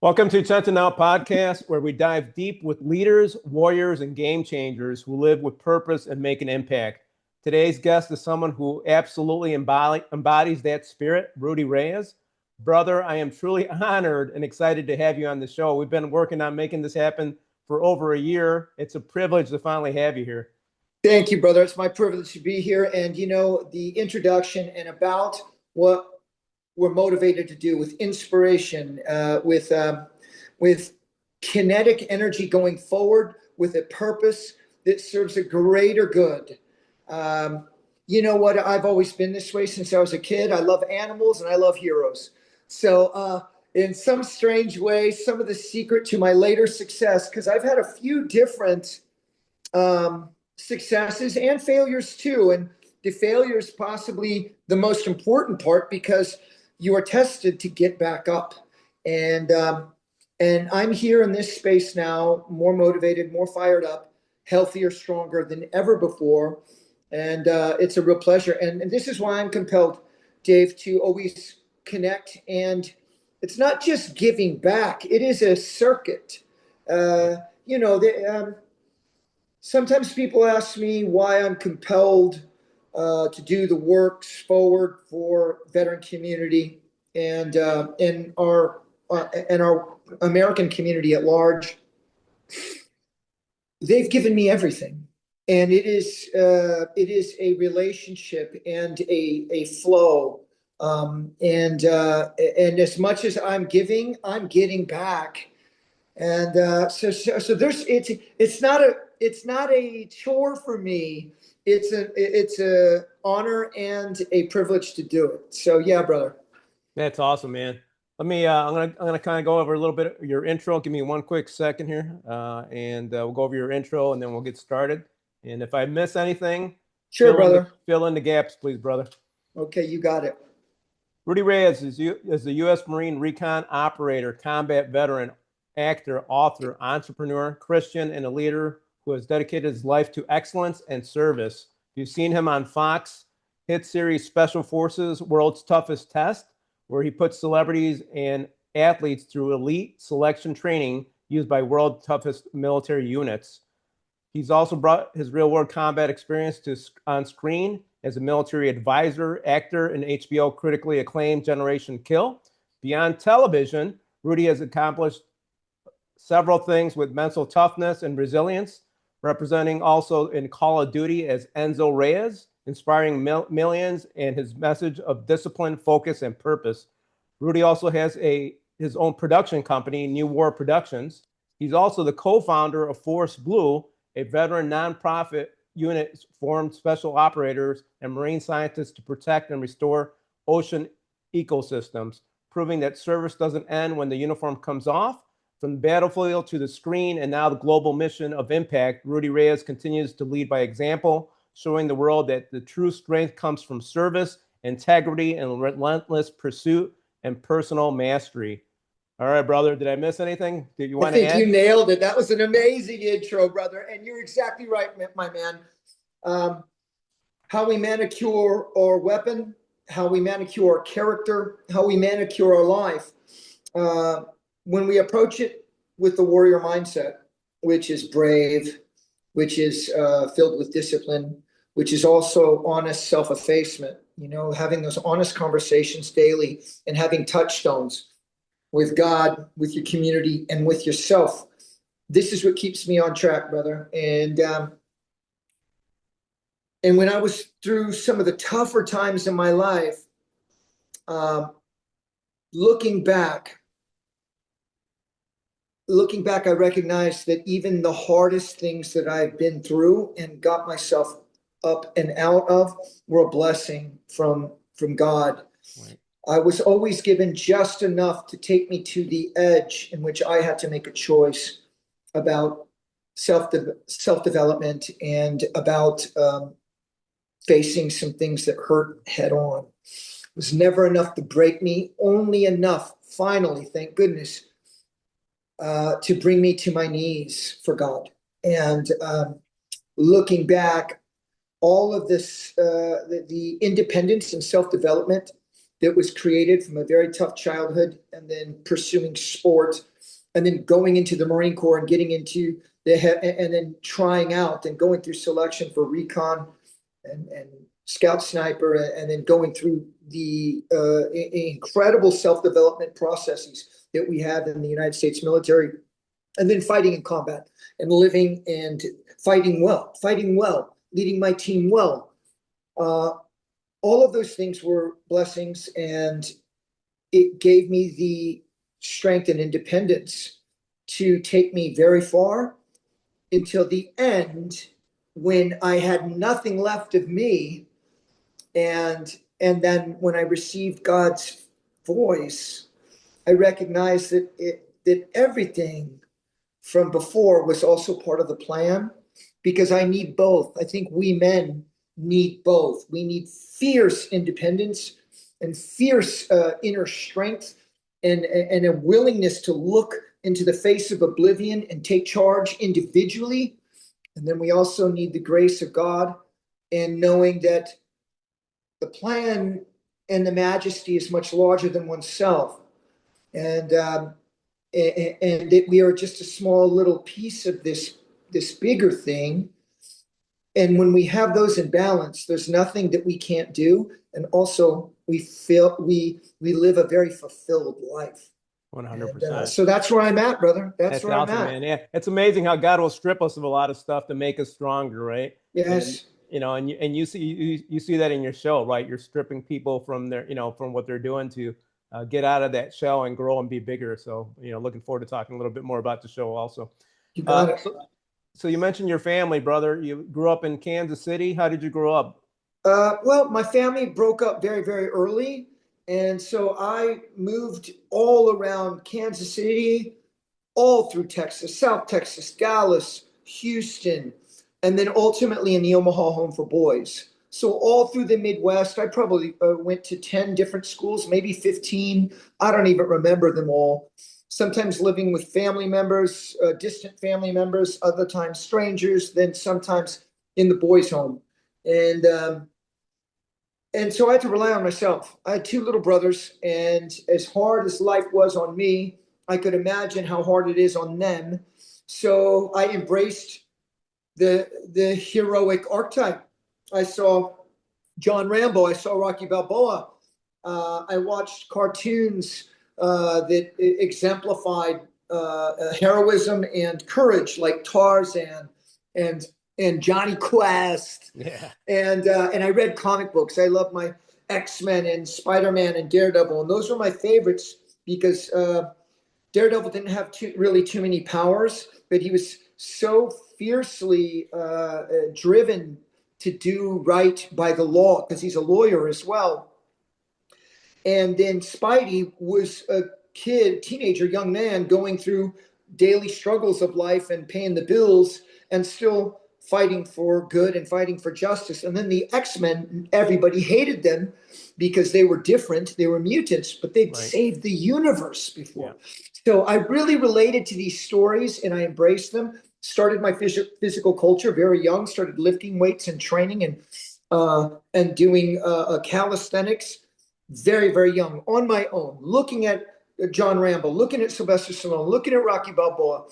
Welcome to Sentinel Out Podcast, where we dive deep with leaders, warriors, and game changers who live with purpose and make an impact. Today's guest is someone who absolutely embodies that spirit, Rudy Reyes. Brother, I am truly honored and excited to have you on the show. We've been working on making this happen for over a year. It's a privilege to finally have you here. Thank you, brother. It's my privilege to be here. And, the introduction and about what we're motivated to do with inspiration, with kinetic energy going forward, with a purpose that serves a greater good. You know what? I've always been this way since I was a kid. I love animals and I love heroes. So in some strange way, some of the secret to my later success, because I've had a few different successes and failures too. And the failure is possibly the most important part because you are tested to get back up. And I'm here in this space now, more motivated, more fired up, healthier, stronger than ever before. And it's a real pleasure. And this is why I'm compelled, Dave, to always connect. And it's not just giving back. It is a circuit. Sometimes people ask me why I'm compelled to do the works forward for veteran community and our American community at large. They've given me everything, and it is a relationship and a flow. And as much as I'm giving, I'm getting back. And so there's it's not a chore for me. It's a honor and a privilege to do it. So yeah, brother. That's awesome, man. Let me. I'm gonna kind of go over a little bit of your intro. Give me one quick second here, and we'll go over your intro, and then we'll get started. And if I miss anything, sure, brother. Fill in the gaps, please, brother. Okay, you got it. Rudy Reyes is the U.S. Marine Recon Operator, combat veteran, actor, author, entrepreneur, Christian, and a leader who has dedicated his life to excellence and service. You've seen him on Fox hit series Special Forces World's Toughest Test, where he puts celebrities and athletes through elite selection training used by world toughest military units. He's also brought his real-world combat experience on screen as a military advisor, actor in HBO critically acclaimed Generation Kill. Beyond television, Rudy has accomplished several things with mental toughness and resilience, representing also in Call of Duty as Enzo Reyes, inspiring millions and his message of discipline, focus, and purpose. Rudy also has his own production company, New War Productions. He's also the co-founder of Force Blue, a veteran nonprofit unit formed special operators and marine scientists to protect and restore ocean ecosystems, proving that service doesn't end when the uniform comes off. From the battlefield to the screen and now the global mission of impact, Rudy Reyes continues to lead by example, showing the world that the true strength comes from service, integrity, and relentless pursuit and personal mastery. All right, brother, did I miss anything? Did you want to add? I think you nailed it. That was an amazing intro, brother. And you're exactly right, my man. How we manicure our weapon, how we manicure our character, how we manicure our life. When we approach it with the warrior mindset, which is brave, which is filled with discipline, which is also honest self-effacement, having those honest conversations daily and having touchstones with God, with your community, and with yourself. This is what keeps me on track, brother. And when I was through some of the tougher times in my life, looking back, I recognize that even the hardest things that I've been through and got myself up and out of were a blessing from God. Right. I was always given just enough to take me to the edge in which I had to make a choice about self-development and about facing some things that hurt head on. It was never enough to break me, only enough, finally, thank goodness, to bring me to my knees for God. And looking back, all of this, the independence and self-development that was created from a very tough childhood and then pursuing sport and then going into the Marine Corps and getting into and then trying out and going through selection for recon and scout sniper, and then going through the incredible self-development processes that we have in the United States military, and then fighting in combat and living and fighting well, leading my team well. All of those things were blessings, and it gave me the strength and independence to take me very far until the end, when I had nothing left of me. And then when I received God's voice, I recognized that everything from before was also part of the plan, because I need both. I think we men need both. We need fierce independence and fierce inner strength, and a willingness to look into the face of oblivion and take charge individually. And then we also need the grace of God, and knowing that the plan and the majesty is much larger than oneself, and that we are just a small little piece of this bigger thing. And when we have those in balance, there's nothing that we can't do, and also we feel we live a very fulfilled life. 100%. So that's where I'm at, brother. That's where awesome, I'm at, man. Yeah, it's amazing how God will strip us of a lot of stuff to make us stronger, right? Yes. And, you see that in your show, right? You're stripping people from their, from what they're doing to get out of that shell and grow and be bigger. So, looking forward to talking a little bit more about the show also. You got it. So you mentioned your family, brother. You grew up in Kansas City. How did you grow up? Well, my family broke up very, very early. And so I moved all around Kansas City, all through Texas, South Texas, Dallas, Houston, and then ultimately in the Omaha Home for Boys. So all through the Midwest, I probably went to 10 different schools, maybe 15. I don't even remember them all. Sometimes living with family members, distant family members, other times strangers, then sometimes in the boys' home. And so I had to rely on myself. I had two little brothers, and as hard as life was on me, I could imagine how hard it is on them. So I embraced the heroic archetype. I saw John Rambo. I saw Rocky Balboa. I watched cartoons that exemplified heroism and courage, like Tarzan and Johnny Quest. Yeah. And I read comic books. I love my X-Men and Spider-Man and Daredevil, and those were my favorites because Daredevil didn't have really too many powers, but he was so fiercely driven to do right by the law, because he's a lawyer as well. And then Spidey was a teenager, young man going through daily struggles of life and paying the bills and still fighting for good and fighting for justice. And then the X-Men, everybody hated them because they were different. They were mutants, but they'd saved the universe before. Yeah. So I really related to these stories, and I embraced them. Started my physical culture very young, started lifting weights and training and doing calisthenics very, very young on my own, looking at John Rambo, looking at Sylvester Stallone, looking at Rocky Balboa,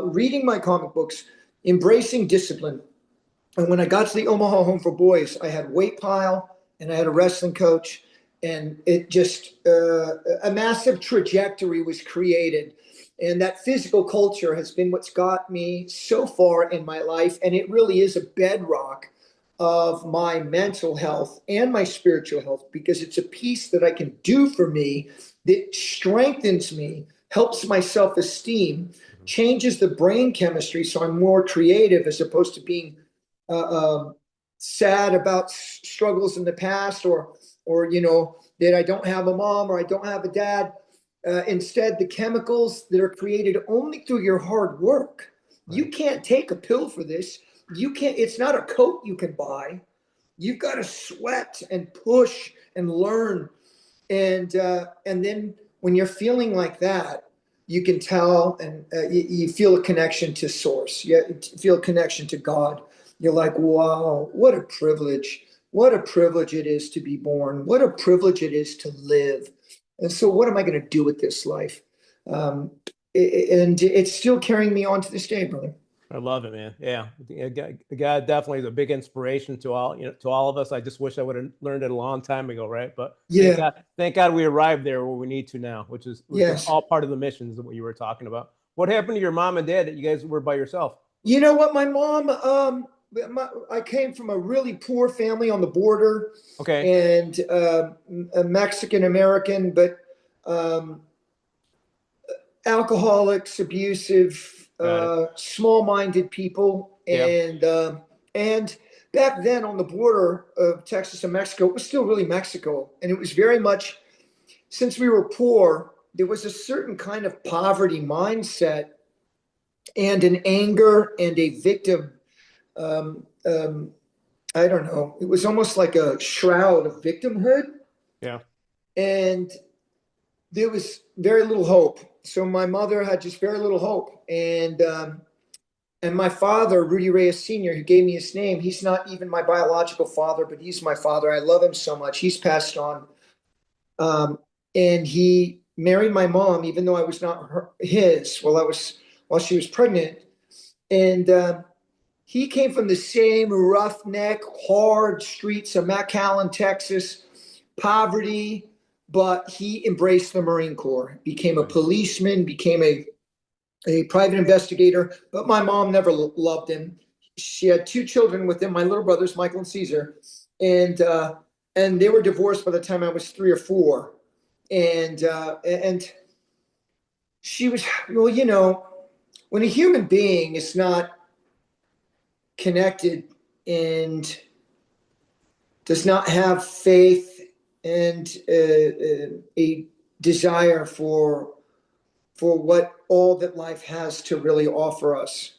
reading my comic books, embracing discipline. And when I got to the Omaha Home for Boys, I had weight pile and I had a wrestling coach, and it just a massive trajectory was created. And that physical culture has been what's got me so far in my life. And it really is a bedrock of my mental health and my spiritual health, because it's a piece that I can do for me that strengthens me, helps my self-esteem, changes the brain chemistry so I'm more creative, as opposed to being sad about struggles in the past, or that I don't have a mom or I don't have a dad. Instead, the chemicals that are created only through your hard work. You can't take a pill for this. You can't. It's not a coat you can buy. You've got to sweat and push and learn. And then when you're feeling like that, you can tell, and you feel a connection to source. You feel a connection to God. You're like, wow, what a privilege. What a privilege it is to be born. What a privilege it is to live. And so what am I going to do with this life? and it's still carrying me on to this day, brother. I love it, man. Yeah, the guy definitely is a big inspiration to all, to all of us. I just wish I would have learned it a long time ago, right? But Yeah. thank God we arrived there where we need to now, which is Yes. all part of the missions that what you were talking about. What happened to your mom and dad that you guys were by yourself? You know what? My mom, I came from a really poor family on the border, Okay, and a Mexican American, but um, alcoholics, abusive, got it. small-minded people, Yeah, and back then on the border of Texas and Mexico, it was still really Mexico, and it was very much, since we were poor, there was a certain kind of poverty mindset and an anger and a victim. Um, um, I don't know. It was almost like a shroud of victimhood, yeah, and there was very little hope. So my mother had just very little hope, and my father, Rudy Reyes Sr., who gave me his name, he's not even my biological father, but he's my father. I love him so much. He's passed on, and he married my mom, even though I was not his. While she was pregnant, and he came from the same roughneck, hard streets of McAllen, Texas, poverty, but he embraced the Marine Corps, became a nice. policeman, became a private investigator. But my mom never loved him. She had two children with him, my little brothers, Michael and Caesar, and they were divorced by the time I was 3 or 4. And she was, well, when a human being is not connected and does not have faith and a desire for what all that life has to really offer us.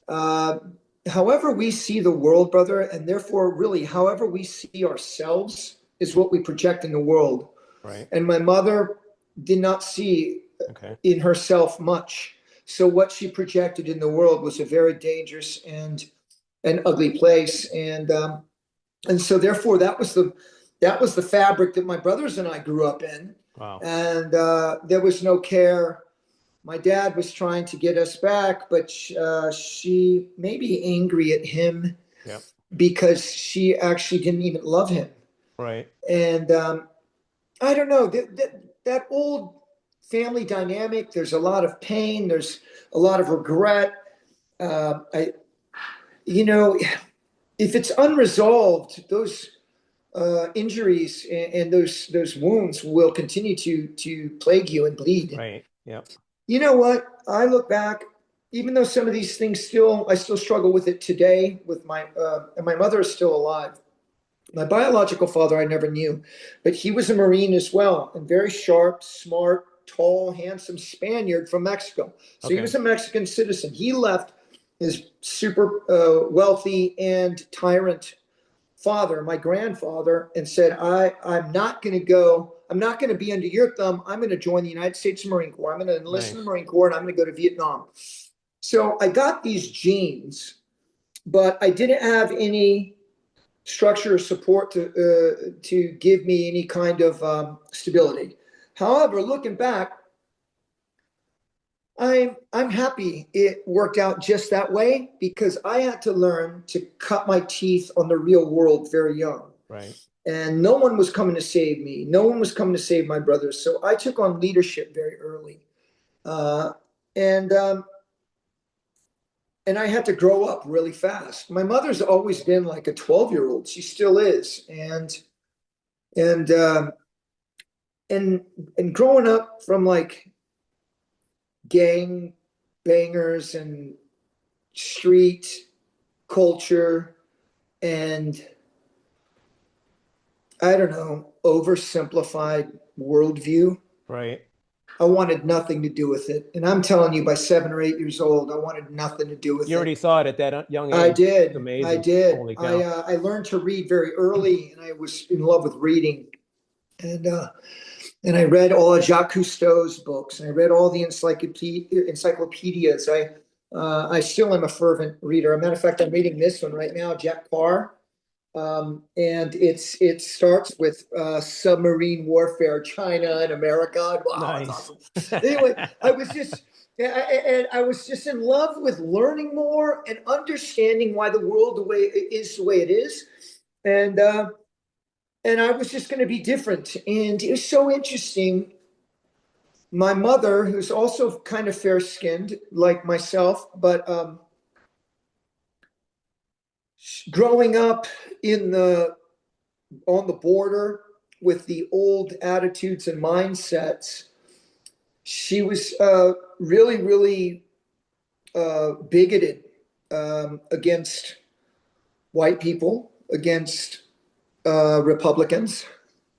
Uh, However we see the world, brother, and therefore really however we see ourselves is what we project in the world. Right. And my mother did not see Okay. in herself much. So what she projected in the world was a very dangerous and an ugly place, and so therefore that was the fabric that my brothers and I grew up in, Wow. and there was no care. My dad was trying to get us back, but she may be angry at him Yep. because she actually didn't even love him, Right. and I don't know that old family dynamic. There's a lot of pain. There's a lot of regret. I, you know, if it's unresolved, those injuries and those wounds will continue to plague you and bleed. Right. Yep. You know what? I look back, even though some of these things I still struggle with it today. With and my mother is still alive. My biological father I never knew, but he was a Marine as well, and very sharp, smart, tall, handsome Spaniard from Mexico. So he Okay. was a Mexican citizen. He left his super wealthy and tyrant father, my grandfather, and said, I'm not going to go. I'm not going to be under your thumb. I'm going to join the United States Marine Corps. I'm going to enlist in the Nice. Marine Corps, and I'm going to go to Vietnam. So I got these genes, but I didn't have any structure or support to give me any kind of stability. However, looking back, I'm happy it worked out just that way because I had to learn to cut my teeth on the real world very young. Right. And no one was coming to save me. No one was coming to save my brothers. So I took on leadership very early, uh, and um, and I had to grow up really fast. My mother's always been like a 12-year-old. She still is, and and and growing up from like gang bangers and street culture and I don't know, oversimplified worldview. Right. I wanted nothing to do with it. And I'm telling you, by 7 or 8 years old, I wanted nothing to do with You it. already saw it at that young I age. It's did. I amazing. did. Holy cow. I learned to read very early, and I was in love with reading. And I read all of Jacques Cousteau's books, and I read all the encyclopedias. I still am a fervent reader. As a matter of fact, I'm reading this one right now, Jack Carr, and it starts with submarine warfare, China and America. Wow, that's Nice. awesome. Anyway, I was just Yeah, and I was just in love with learning more and understanding why the world the way it is, and and I was just going to be different. And it was so interesting. My mother, who's also kind of fair skinned like myself, but growing up in the on the border with the old attitudes and mindsets, she was really, really bigoted against white people, against Republicans,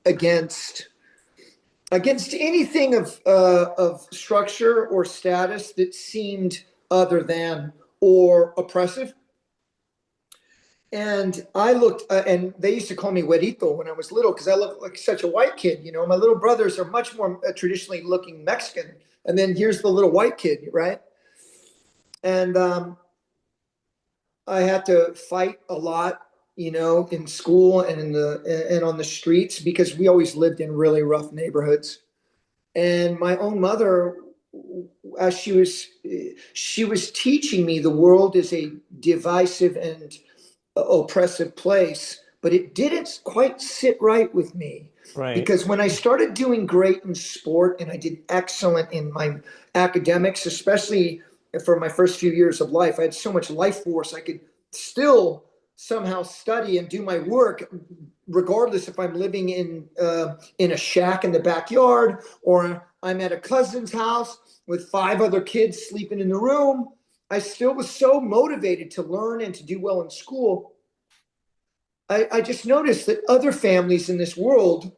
against anything of structure or status that seemed other than or oppressive. And I looked, and they used to call me Güerito when I was little because I looked like such a white kid. You know, my little brothers are much more traditionally looking Mexican, and then here's the little white kid, right? And I had to fight a lot, you know, in school and and on the streets because we always lived in really rough neighborhoods. And my own mother, as she was teaching me the world is a divisive and oppressive place, but it didn't quite sit right with me. Right. Because when I started doing great in sport and I did excellent in my academics, especially for my first few years of life, I had so much life force. I could still somehow study and do my work, regardless if I'm living in a shack in the backyard or I'm at a cousin's house with 5 other kids sleeping in the room. I still was so motivated to learn and to do well in school. I just noticed that other families in this world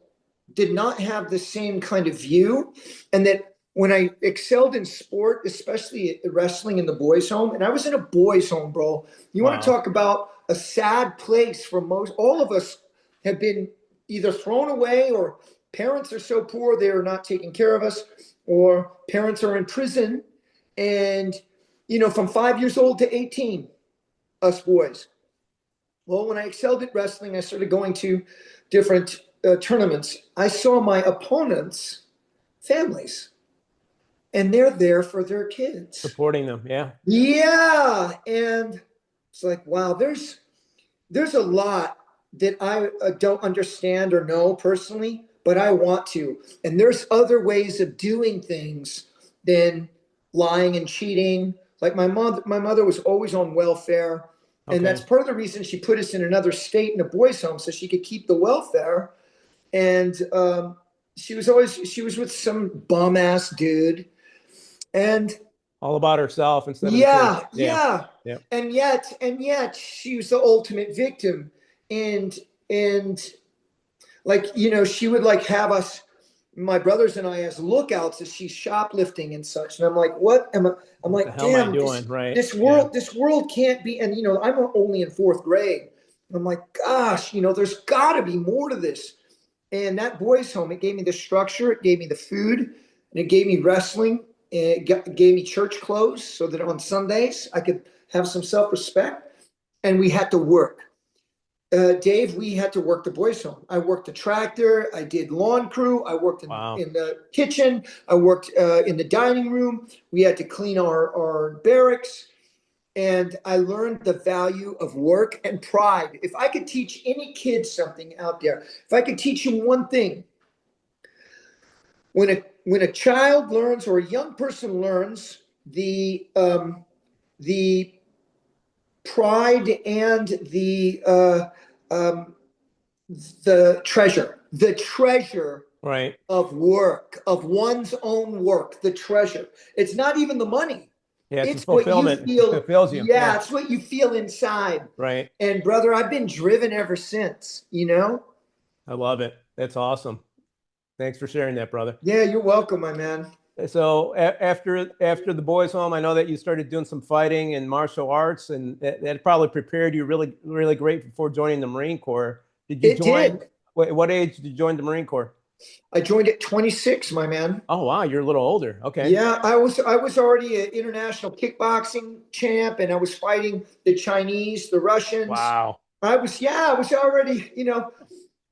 did not have the same kind of view. And that when I excelled in sport, especially wrestling in the boys' home, and I was in a boys' home, bro. You want to Wow. talk about a sad place for all of us have been either thrown away or parents are so poor they are not taking care of us, or parents are in prison. And, you know, from 5 years old to 18, us boys. Well, when I excelled at wrestling, I started going to different tournaments. I saw my opponents' families, and they're there for their kids. Supporting them. Yeah. Yeah, and it's like, wow, there's a lot that I don't understand or know personally, but I want to. And there's other ways of doing things than lying and cheating. Like my mother was always on welfare. And that's Okay. part of the reason she put us in another state in a boys' home so she could keep the welfare. And she was with some bum ass dude. And All about herself instead of the kids. yeah, Yeah. yeah. Yeah. And yet she was the ultimate victim. And like, you know, she would like have us, my brothers and I, as lookouts as she's shoplifting and such. And I'm like, what am I? I'm What the like, hell am I damn, doing? Right. this Yeah. world can't be. And you know, I'm only in 4th grade. I'm like, gosh, you know, there's got to be more to this. And that boys' home, it gave me the structure, it gave me the food, and it gave me wrestling. It gave me church clothes so that on Sundays I could have some self respect. And we had to work. Dave, we had to work the boys' home. I worked the tractor. I did lawn crew. I worked Wow. in the kitchen. I worked in the dining room. We had to clean our barracks. And I learned the value of work and pride. If I could teach any kid something out there, if I could teach him one thing, when a child learns or a young person learns the pride and the treasure Right. of work, of one's own work, the treasure. It's not even the money. Yeah. It's a It's what you fulfillment. It feel. fulfills you. Yeah, Yeah. it's what you feel inside. Right. And brother, I've been driven ever since, you know? I love it. That's awesome. Thanks for sharing that, brother. Yeah, you're welcome, my man. So after the boys' home, I know that you started doing some fighting and martial arts, and that probably prepared you really great before joining the Marine Corps. Did you It join? did. What age did you join the Marine Corps? I joined at 26, my man. Oh wow, you're a little older. Okay. Yeah, I was already an international kickboxing champ, and I was fighting the Chinese, the Russians. Wow. I was already, you know,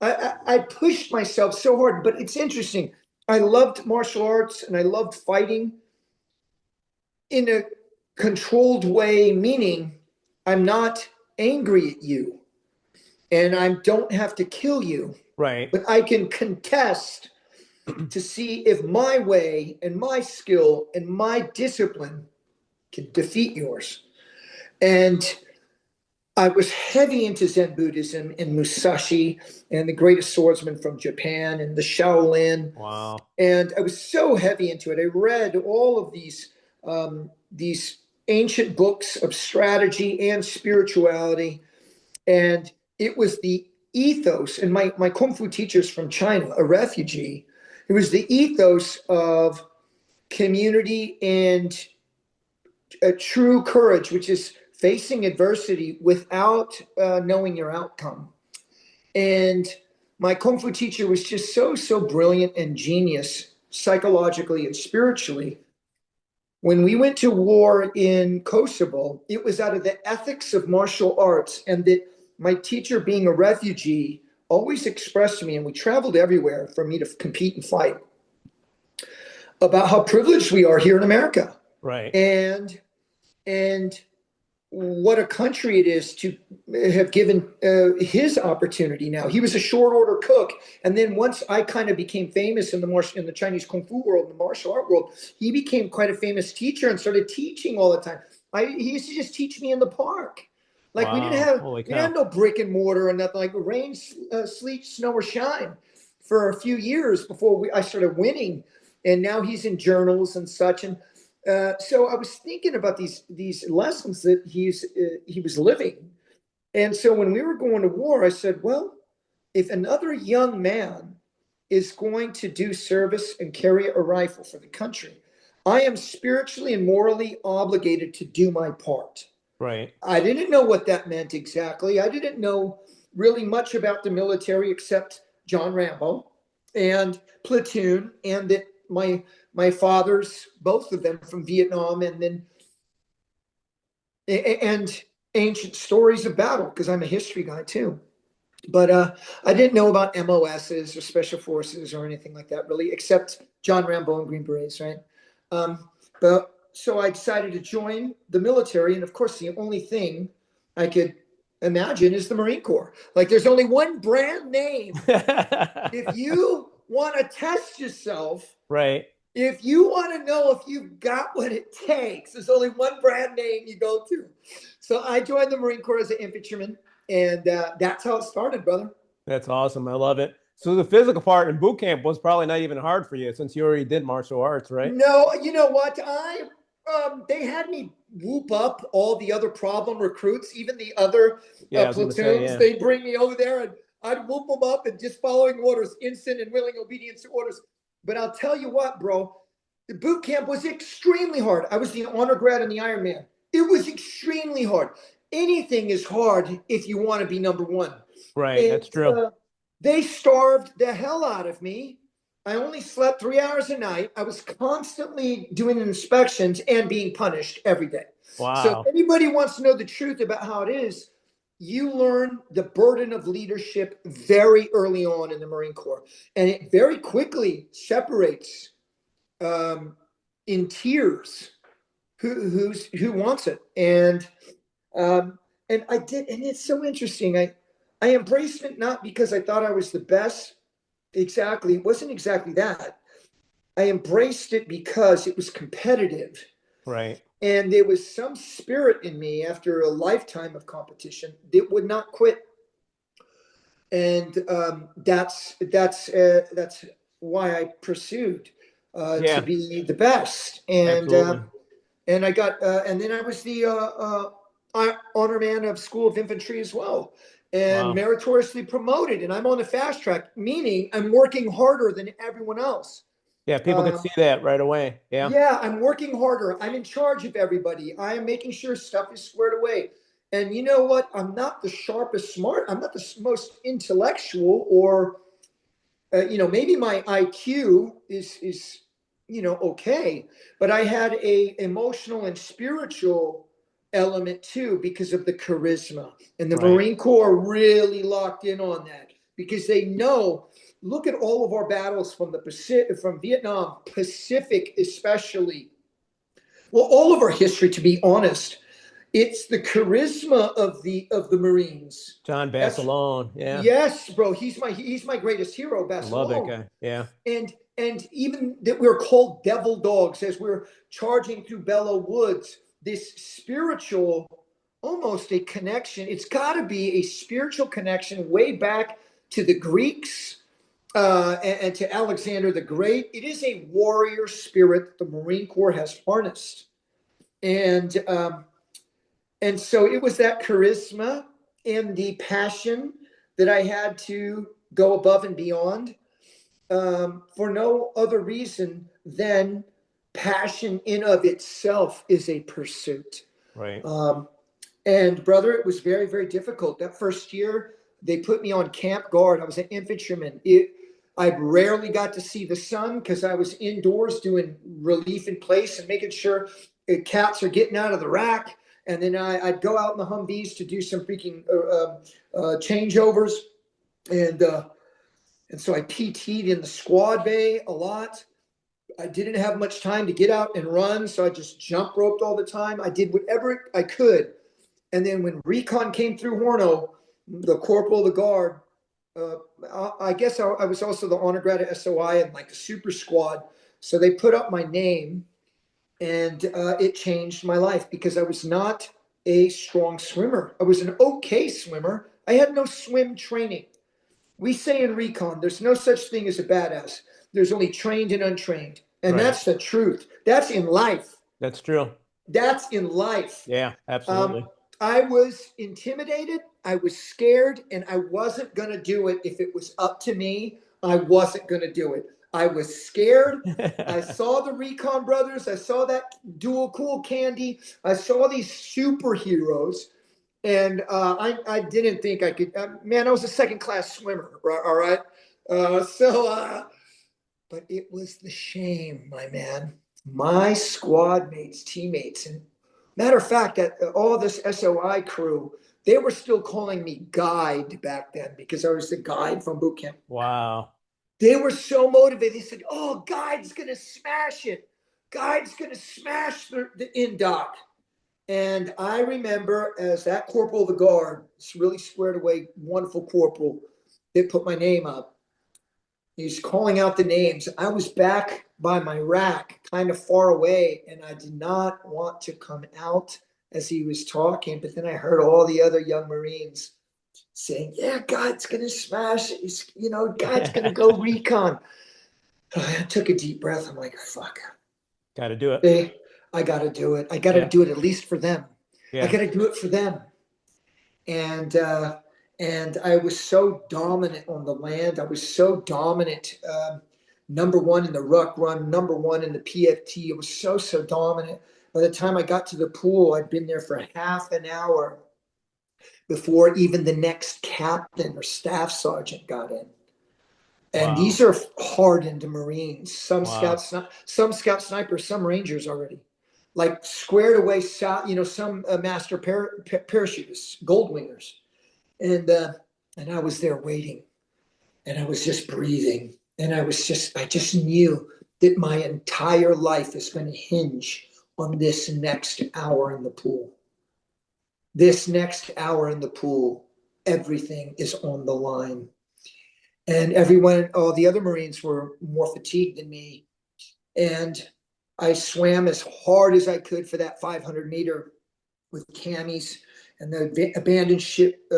I pushed myself so hard. But it's interesting. I loved martial arts and I loved fighting. in a controlled way, meaning I'm not angry at you and I don't have to kill you, Right. but I can contest to see if my way and my skill and my discipline can defeat yours. And I was heavy into Zen Buddhism and Musashi and the greatest swordsman from Japan and the Shaolin. Wow. And I was so heavy into it. I read all of these ancient books of strategy and spirituality. And it was the ethos, and my Kung Fu teacher's from China, a refugee. It was the ethos of community and a true courage, which is facing adversity without knowing your outcome. And my Kung Fu teacher was just so brilliant and genius psychologically and spiritually. When we went to war in Kosovo, it was out of the ethics of martial arts, and that my teacher, being a refugee, always expressed to me, and we traveled everywhere for me to compete and fight, about how privileged we are here in America. Right. And what a country it is to have given his opportunity. Now, he was a short order cook, and then once I kind of became famous in the Chinese Kung Fu world, in the martial art world, he became quite a famous teacher and started teaching all the time. He used to just teach me in the park. Like we didn't Wow. Holy have cow. no brick and mortar or nothing. Like rain, sleet, snow, or shine for a few years before I started winning. And now he's in journals and such. And so I was thinking about these lessons that he was living. And so when we were going to war, I said, well, if another young man is going to do service and carry a rifle for the country, I am spiritually and morally obligated to do my part. Right. I didn't know what that meant exactly. I didn't know really much about the military except John Rambo and platoon, and that my fathers, both of them from Vietnam, and ancient stories of battle, because I'm a history guy too. But I didn't know about MOSs or special forces or anything like that really, except John Rambo and Green Berets, right? But so I decided to join the military, and of course, the only thing I could imagine is the Marine Corps. Like, there's only one brand name. If you want to test yourself, Right. if you want to know if you've got what it takes, there's only one brand name you go to. So I joined the Marine Corps as an infantryman, and that's how it started, brother. That's awesome. I love it. So the physical part in boot camp was probably not even hard for you since you already did martial arts, right? No, you know what? They had me whoop up all the other problem recruits, even the other Yeah, I was gonna say, platoons. yeah. They'd bring me over there, and I'd whoop them up and just following orders, instant and willing obedience to orders. But I'll tell you what, bro, the boot camp was extremely hard. I was the honor grad in the Ironman. It was extremely hard. Anything is hard if you want to be number one. Right. And That's true. they starved the hell out of me. I only slept 3 hours a night. I was constantly doing inspections and being punished every day. So if Wow. anybody wants to know the truth about how it is, you learn the burden of leadership very early on in the Marine Corps. And it very quickly separates in tears who wants it. And I did, and it's so interesting. I embraced it not because I thought I was the best. Exactly. It wasn't exactly that. I embraced it because it was competitive. Right. And there was some spirit in me after a lifetime of competition that would not quit. And that's why I pursued to Yeah, be the best. absolutely. And I got and then I was the honor man of School of Infantry as well, and Wow. meritoriously promoted. And I'm on the fast track, meaning I'm working harder than everyone else. Yeah, people could Um, see that right away. Yeah. yeah, I'm working harder. I'm in charge of everybody. I am making sure stuff is squared away. And you know what? I'm not the sharpest smart. I'm not the most intellectual, or maybe my IQ is okay, but I had a emotional and spiritual element too because of the charisma. And the Right. Marine Corps really locked in on that because they know. Look at all of our battles from the Pacific, from Vietnam, Pacific especially. Well, all of our history, to be honest, it's the charisma of the Marines. John That's Basilone. Yeah. yes, bro. He's my greatest hero, I love that Basilone. guy. Yeah. And even that we're called devil dogs as we're charging through Bellow Woods, this spiritual, almost a connection. It's got to be a spiritual connection way back to the Greeks and to Alexander the Great. It is a warrior spirit that the Marine Corps has harnessed, and and so it was that charisma and the passion that I had to go above and beyond for no other reason than passion in of itself is a pursuit. Right. And brother, it was very, very difficult. That first year, they put me on camp guard. I was an infantryman. I rarely got to see the sun because I was indoors doing relief in place and making sure cats are getting out of the rack. And then I'd go out in the Humvees to do some freaking changeovers. And so I PT'd in the squad bay a lot. I didn't have much time to get out and run, so I just jump roped all the time. I did whatever I could. And then when Recon came through Horno, the corporal of the guard, I guess I was also the honor grad at SOI and like the super squad. So they put up my name and it changed my life because I was not a strong swimmer. I was an okay swimmer. I had no swim training. We say in Recon, there's no such thing as a badass. There's only trained and untrained. And Right. that's the truth. That's in life. That's true. That's in life. Yeah, absolutely. I was intimidated. I was scared, and I wasn't going to do it. If it was up to me, I wasn't going to do it. I was scared. I saw the Recon brothers. I saw that dual cool candy. I saw these superheroes. And I didn't think I could. Man, I was a second class swimmer. All right. But it was the shame, my man. My squad mates, teammates, and matter of fact, that all this SOI crew, they were still calling me guide back then because I was the guide from boot camp. Wow. They were so motivated. They said, "Oh, guide's gonna smash it. Guide's gonna smash the indoc." And I remember as that corporal of the guard, this really squared away, wonderful corporal, they put my name up. He's calling out the names. I was back by my rack, kind of far away, and I did not want to come out as he was talking. But then I heard all the other young Marines saying, "Yeah, God's going to smash it. God's going to go Recon." I took a deep breath. I'm like, fuck. Got to do it. Hey, I got to do it. I got to do it at least for them. Yeah. I got to do it for them. And I was so dominant on the land. I was so dominant. Number one in the ruck run, number one in the PFT. It was so dominant. By the time I got to the pool, I'd been there for half an hour before even the next captain or staff sergeant got in. And Wow. these are hardened Marines. Some Wow. scout snipers, some Rangers already. Like squared away, some master parachutists, gold wingers. And I was there waiting, and I was just breathing, and I just knew that my entire life is going to hinge on this next hour in the pool. This next hour in the pool, everything is on the line. And all the other Marines were more fatigued than me. And I swam as hard as I could for that 500 meter with camis and the abandoned ship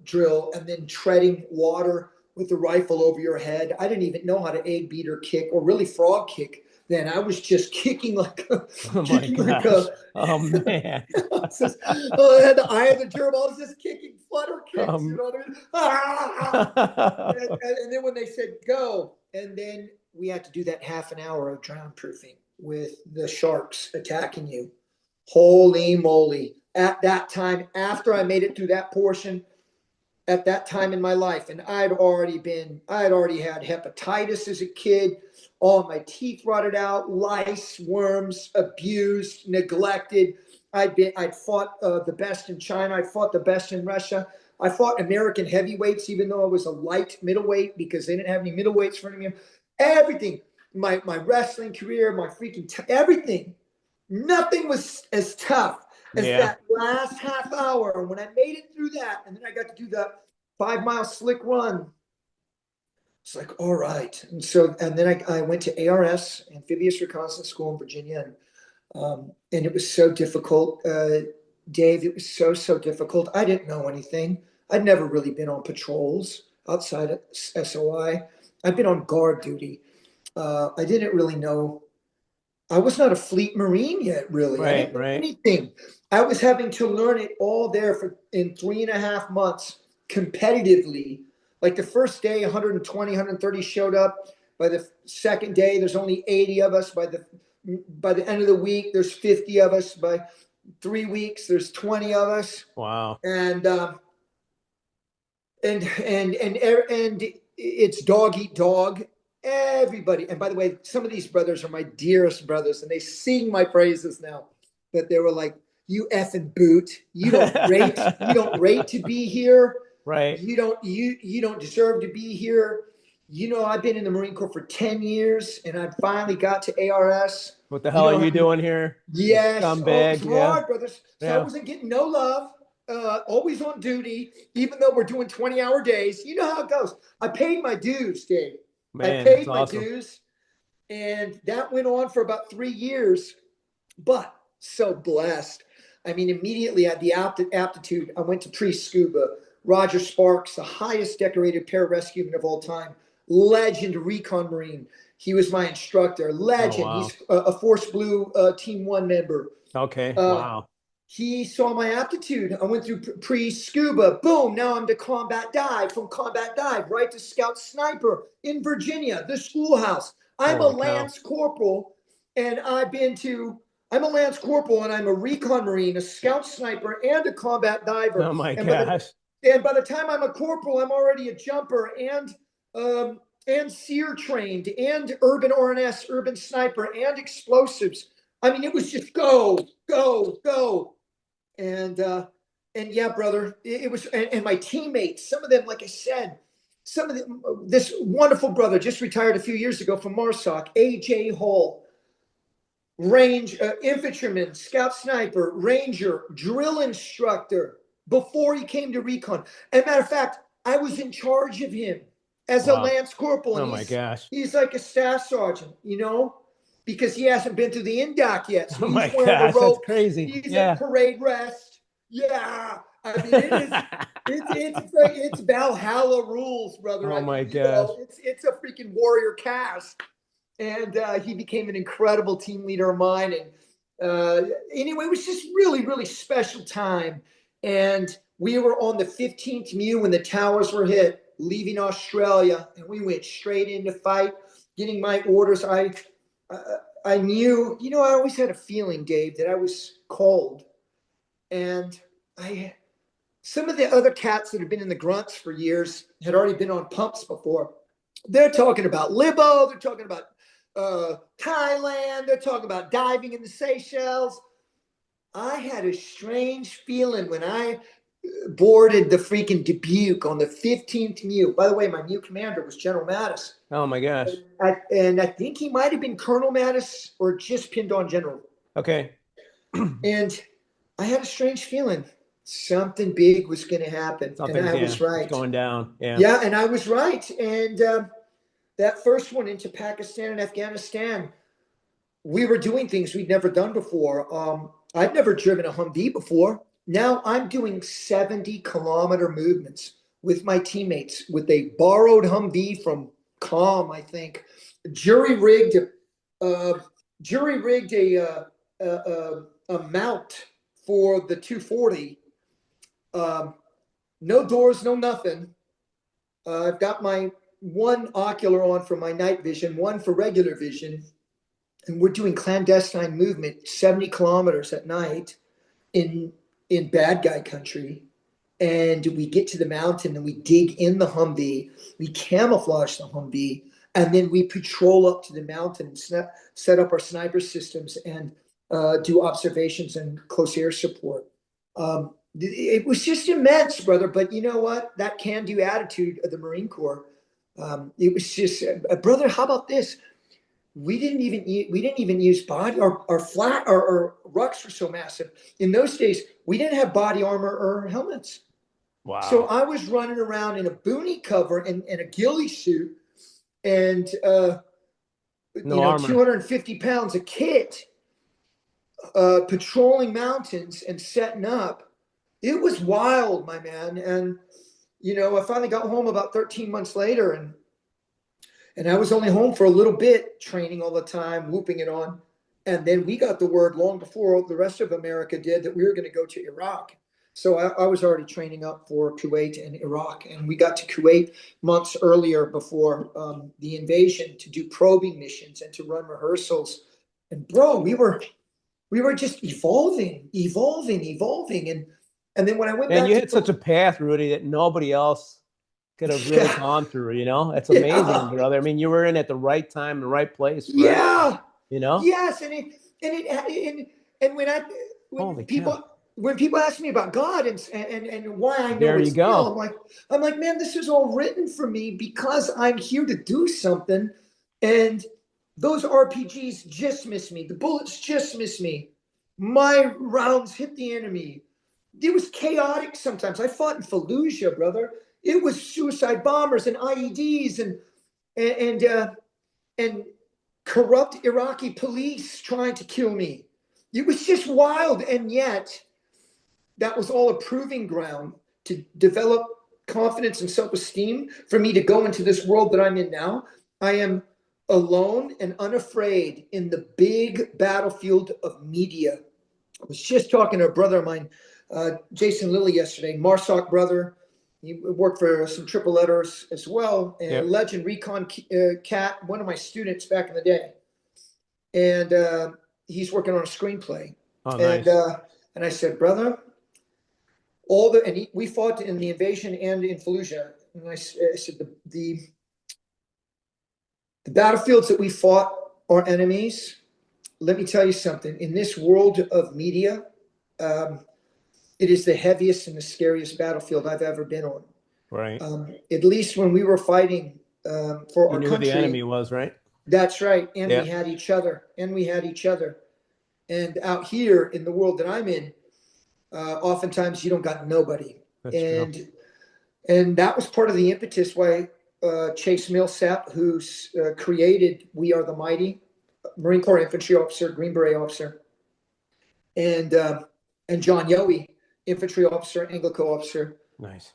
drill, and then treading water with the rifle over your head. I didn't even know how to egg beater kick or really frog kick then. I was just kicking like a, Oh my gosh. Oh man. I had the eye of the germ. I was just kicking flutter kicks, you know what I mean? And then when they said go, and then we had to do that half an hour of drown proofing with the sharks attacking you. Holy moly. At that time, after I made it through that portion, at that time in my life, and I'd already had hepatitis as a kid, all my teeth rotted out, lice, worms, abused, neglected. I'd fought the best in China. I fought the best in Russia. I fought American heavyweights, even though I was a light middleweight because they didn't have any middleweights for me. Everything, my wrestling career, my freaking everything Nothing was as tough as Yeah. that last half hour. And when I made it through that, and then I got to do the 5-mile slick run, it's like, all right. And then I went to ARS, Amphibious Reconnaissance School in Virginia. And it was so difficult, Dave. It was so difficult. I didn't know anything. I'd never really been on patrols outside of SOI. I'd been on guard duty. I didn't really know. I was not a fleet Marine yet, really. I didn't know anything. I was having to learn it all there in 3.5 months competitively. Like the first day, 120, 130 showed up. By the second day, there's only 80 of us. By the end of the week, there's 50 of us. By 3 weeks, there's 20 of us. Wow. And it's dog eat dog. Everybody. And by the way, some of these brothers are my dearest brothers, and they sing my praises now. But they were like, "You effing boot! You don't rate. You don't rate to be here. Right. You don't deserve to be here. You know, I've been in the Marine Corps for 10 years, and I finally got to ARS. What the hell are you doing here? Yes, Scumbag, it's hard, brothers. So yeah. I wasn't getting no love. Always on duty, even though we're doing 20-hour days. You know how it goes. I paid my dues, Dave. Man, I paid my awesome. dues, and that went on for about 3 years, but so blessed. I mean, immediately at the aptitude, I went to pre-scuba. Roger Sparks, the highest decorated pararescueman of all time, legend Recon Marine. He was my instructor, legend. Oh, wow. He's a Force Blue Team 1 member. Okay, wow. He saw my aptitude. I went through pre-scuba. Boom, now I'm to combat dive. From combat dive, right to scout sniper in Virginia, the schoolhouse. I'm a Lance Corporal, and I'm a Lance Corporal, and I'm a Recon Marine, a scout sniper, and a combat diver. Oh, my gosh. And by the time I'm a corporal, I'm already a jumper and SEER trained, and urban RNS, urban sniper, and explosives. I mean, it was just go. And yeah, brother, it was, and my teammates, some of them, like I said, this wonderful brother just retired a few years ago from MARSOC, AJ Hall, range infantryman, scout sniper, ranger, drill instructor before he came to recon. And matter of fact, I was in charge of him as a Lance Corporal. And oh my gosh. He's like a staff sergeant, you know, because he hasn't been through the indoc yet. So oh my he's wearing gosh, a rope. that's crazy. He's in parade rest. Yeah. I mean, it's Valhalla rules, brother. Oh my gosh. It's a freaking warrior cast. And he became an incredible team leader of mine. And anyway, it was just really special time. And we were on the 15th MEU when the towers were hit, leaving Australia, and we went straight into fight, getting my orders. I knew, you know, I always had a feeling, Dave, that I was called. And some of the other cats that have been in the grunts for years had already been on pumps before. They're talking about Libo. They're talking about Thailand. They're talking about diving in the Seychelles. I had a strange feeling when I boarded the freaking Dubuque on the 15th MEU. By the way, my MEU commander was General Mattis. Oh my gosh. And I think he might have been Colonel Mattis or just pinned on General. Okay. And I had a strange feeling something big was going to happen. And I was right. It's going down. Yeah. Yeah, and I was right. And that first one into Pakistan and Afghanistan, we were doing things we'd never done before. I'd never driven a Humvee before. Now I'm doing 70-kilometer movements with my teammates with a borrowed Humvee from COM, I think. Jury rigged a mount for the 240. No doors, no nothing. I've got my one ocular on for my night vision, one for regular vision. And we're doing clandestine movement, 70 kilometers at night in bad guy country. And we get to the mountain and we dig in the Humvee. We camouflage the Humvee. And then we patrol up to the mountain and set up our sniper systems and do observations and close air support. It was just immense, brother. But you know what? That can-do attitude of the Marine Corps. It was just, brother, how about this? we didn't even use body, our rucks were so massive. In those days, we didn't have body armor or helmets. So Wow. I was running around in a boonie cover and a ghillie suit and, No armor. 250 pounds of kit, patrolling mountains and setting up. It was wild, my man. And, I finally got home about 13 months later and I was only home for a little bit, training all the time, whooping it on. And then we got the word long before the rest of America did that we were going to go to Iraq. So I was already training up for Kuwait and Iraq. And we got to Kuwait months earlier before the invasion to do probing missions and to run rehearsals. And bro, we were just evolving. And then when I went And back you to hit such a path, Rudy, that nobody else could have really yeah, gone through, It's amazing, yeah, brother. I mean, you were in at the right time, the right place, right? yeah. You know? Yes, and when Holy cow. people ask me about God and why I know There you it's real, go. I'm like, man, this is all written for me because I'm here to do something, and those RPGs just miss me. The bullets just miss me. My rounds hit the enemy. It was chaotic sometimes. I fought in Fallujah, brother. It was suicide bombers and IEDs and corrupt Iraqi police trying to kill me. It was just wild. And yet, that was all a proving ground to develop confidence and self esteem for me to go into this world that I'm in now. I am alone and unafraid in the big battlefield of media. I was just talking to a brother of mine, Jason Lilly, yesterday, Marsoc brother. He worked for some triple letters as well, and Yep. legend Recon Cat, one of my students back in the day. And he's working on a screenplay. Oh, And nice. and I said, brother, we fought in the invasion and in Fallujah. And I said, the battlefields that we fought are enemies. Let me tell you something. In this world of media, it is the heaviest and the scariest battlefield I've ever been on. Right. At least when we were fighting for You our knew who the country, enemy was, right? that's right. And we Yeah. had each other. And out here in the world that I'm in, oftentimes you don't got nobody. That's true. And that was part of the impetus why Chase Millsap, who's created We Are the Mighty, Marine Corps infantry officer, Green Beret officer, and John Yowie, infantry officer, Anglico officer, Nice.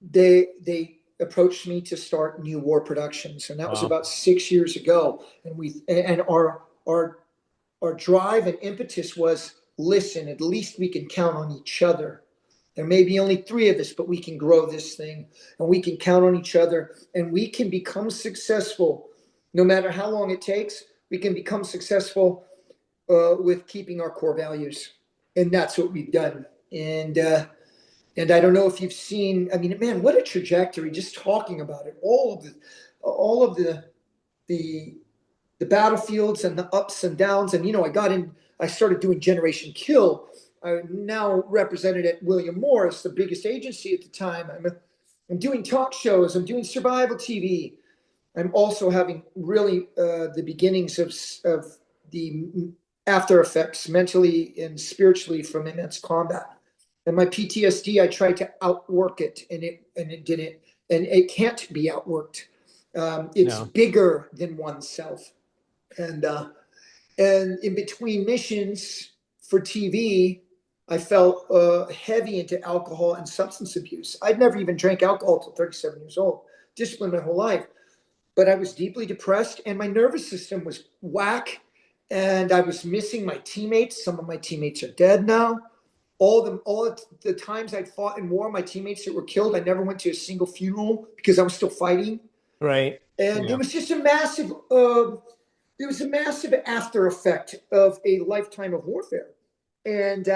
they approached me to start New War Productions, and that was Wow. about 6 years ago. And our drive and impetus was, listen, at least we can count on each other. There may be only three of us, but we can grow this thing, and we can count on each other, and we can become successful no matter how long it takes. We can become successful with keeping our core values, and that's what we've done. And I don't know if you've seen. I mean, man, what a trajectory! Just talking about it, all of the battlefields and the ups and downs. And I started doing Generation Kill. I now represented at William Morris, the biggest agency at the time. I'm doing talk shows. I'm doing survival TV. I'm also having really the beginnings of the after effects mentally and spiritually from immense combat. And my PTSD, I tried to outwork it, and it didn't, and it can't be outworked. It's No. bigger than oneself. And in between missions for TV, I fell heavy into alcohol and substance abuse. I'd never even drank alcohol till 37 years old, disciplined my whole life. But I was deeply depressed, and my nervous system was whack, and I was missing my teammates. Some of my teammates are dead now. All the times I'd fought in war, my teammates that were killed, I never went to a single funeral because I was still fighting. Right. And Yeah. it was just a massive after effect of a lifetime of warfare. And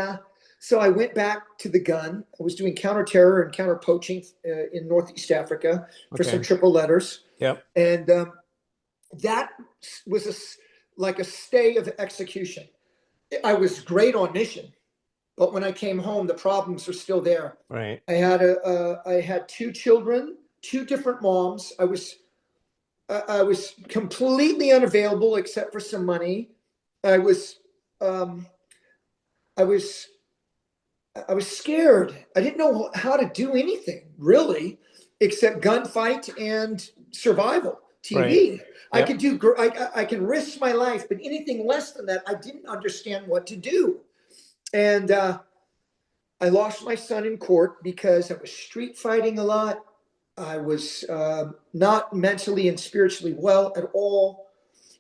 so I went back to the gun. I was doing counter-terror and counter-poaching in Northeast Africa for some Okay. triple letters. Yep. And that was like a stay of execution. I was great on mission, but when I came home, the problems were still there. Right. I had 2 children, 2 different moms. I was I was completely unavailable except for some money. I was, I was, I was scared. I didn't know how to do anything really, except gunfight and survival Right. TV. I Yep. could do, I can risk my life, but anything less than that, I didn't understand what to do. And I lost my son in court because I was street fighting a lot. I was not mentally and spiritually well at all.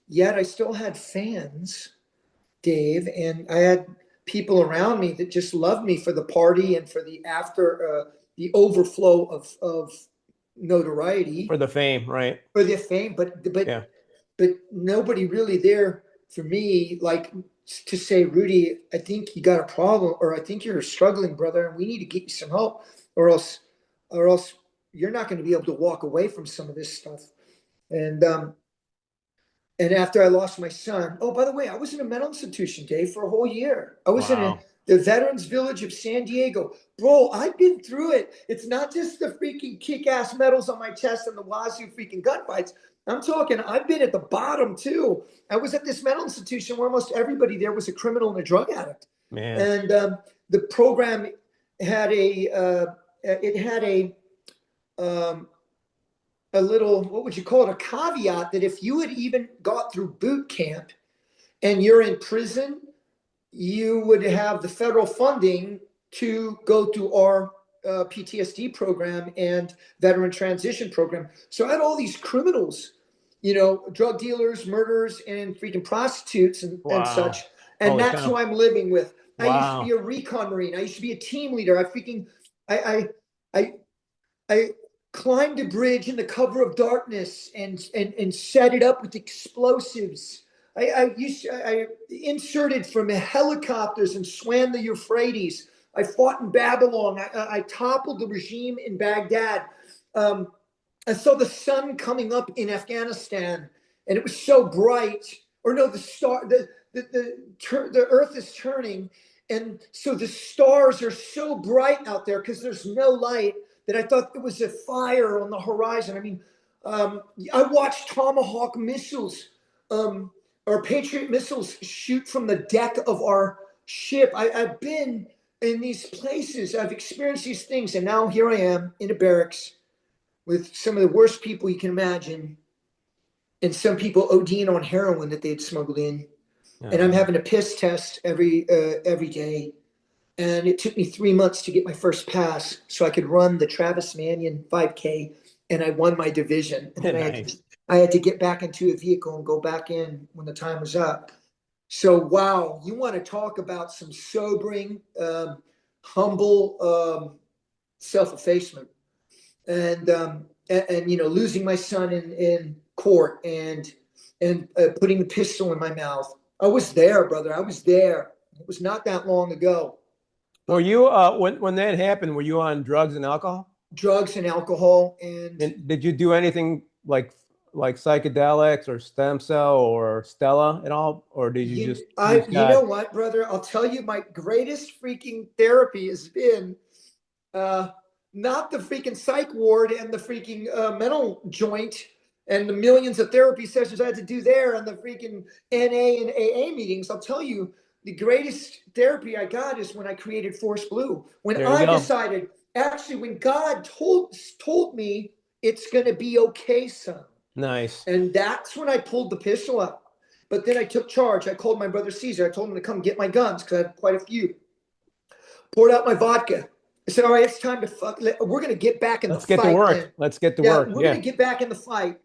Yet I still had fans, Dave, and I had people around me that just loved me for the party and for the the overflow of notoriety For the fame, right? for the fame, Yeah. but nobody really there for me, like to say, Rudy, I think you got a problem, or I think you're struggling, brother, and we need to get you some help, or else you're not going to be able to walk away from some of this stuff. And and after I lost my son, oh, by the way, I was in a mental institution, Dave, for a whole year. I was in Wow. the Veterans Village of San Diego. Bro, I've been through it. It's not just the freaking kick-ass medals on my chest and the wazoo freaking gunfights. I'm talking, I've been at the bottom too. I was at this mental institution where almost everybody there was a criminal and a drug addict. Man. And the program had um, a little, what would you call it, a caveat that if you had even got through boot camp and you're in prison, you would have the federal funding to go through our PTSD program and veteran transition program. So I had all these criminals, drug dealers, murderers, and freaking prostitutes and such. Wow. And Holy that's cow. who I'm living with. I used to be Wow. a recon Marine. I used to be a team leader. I, I, I climbed a bridge in the cover of darkness and set it up with explosives. I inserted from helicopters and swam the Euphrates. I fought in Babylon. I toppled the regime in Baghdad. Um, I saw the sun coming up in Afghanistan, and it was so bright. Or no, the Earth is turning, and so the stars are so bright out there because there's no light that I thought it was a fire on the horizon. I mean, I watched Tomahawk missiles or Patriot missiles shoot from the deck of our ship. I've been in these places, I've experienced these things, and now here I am in a barracks with some of the worst people you can imagine, and some people ODing on heroin that they had smuggled in. And I'm having a piss test every day. And it took me 3 months to get my first pass so I could run the Travis Manion 5K, and I won my division. And then Nice. I had to get back into a vehicle and go back in when the time was up. So, wow, you want to talk about some sobering, humble self-effacement, and losing my son in court and putting the pistol in my mouth. I was there, brother. I was there. It was not that long ago. Were you when that happened, were you on drugs and alcohol? Drugs and alcohol, and And did you do anything like psychedelics or stem cell or Stella at all? Or did you just use you know God? what, brother? I'll tell you, my greatest freaking therapy has been uh, not the freaking psych ward and the freaking mental joint and the millions of therapy sessions I had to do there and the freaking NA and AA meetings. I'll tell you, the greatest therapy I got is when I created Force Blue. When There you I go. decided, actually, when God told me it's going to be okay, son. Nice. And that's when I pulled the pistol out. But then I took charge. I called my brother Caesar. I told him to come get my guns because I had quite a few. Poured out my vodka. I said, all right, it's time to fuck. We're going to get back in the Let's get to fight, man. work. Let's get to Yeah, work. we're going Yeah. to get back in the fight.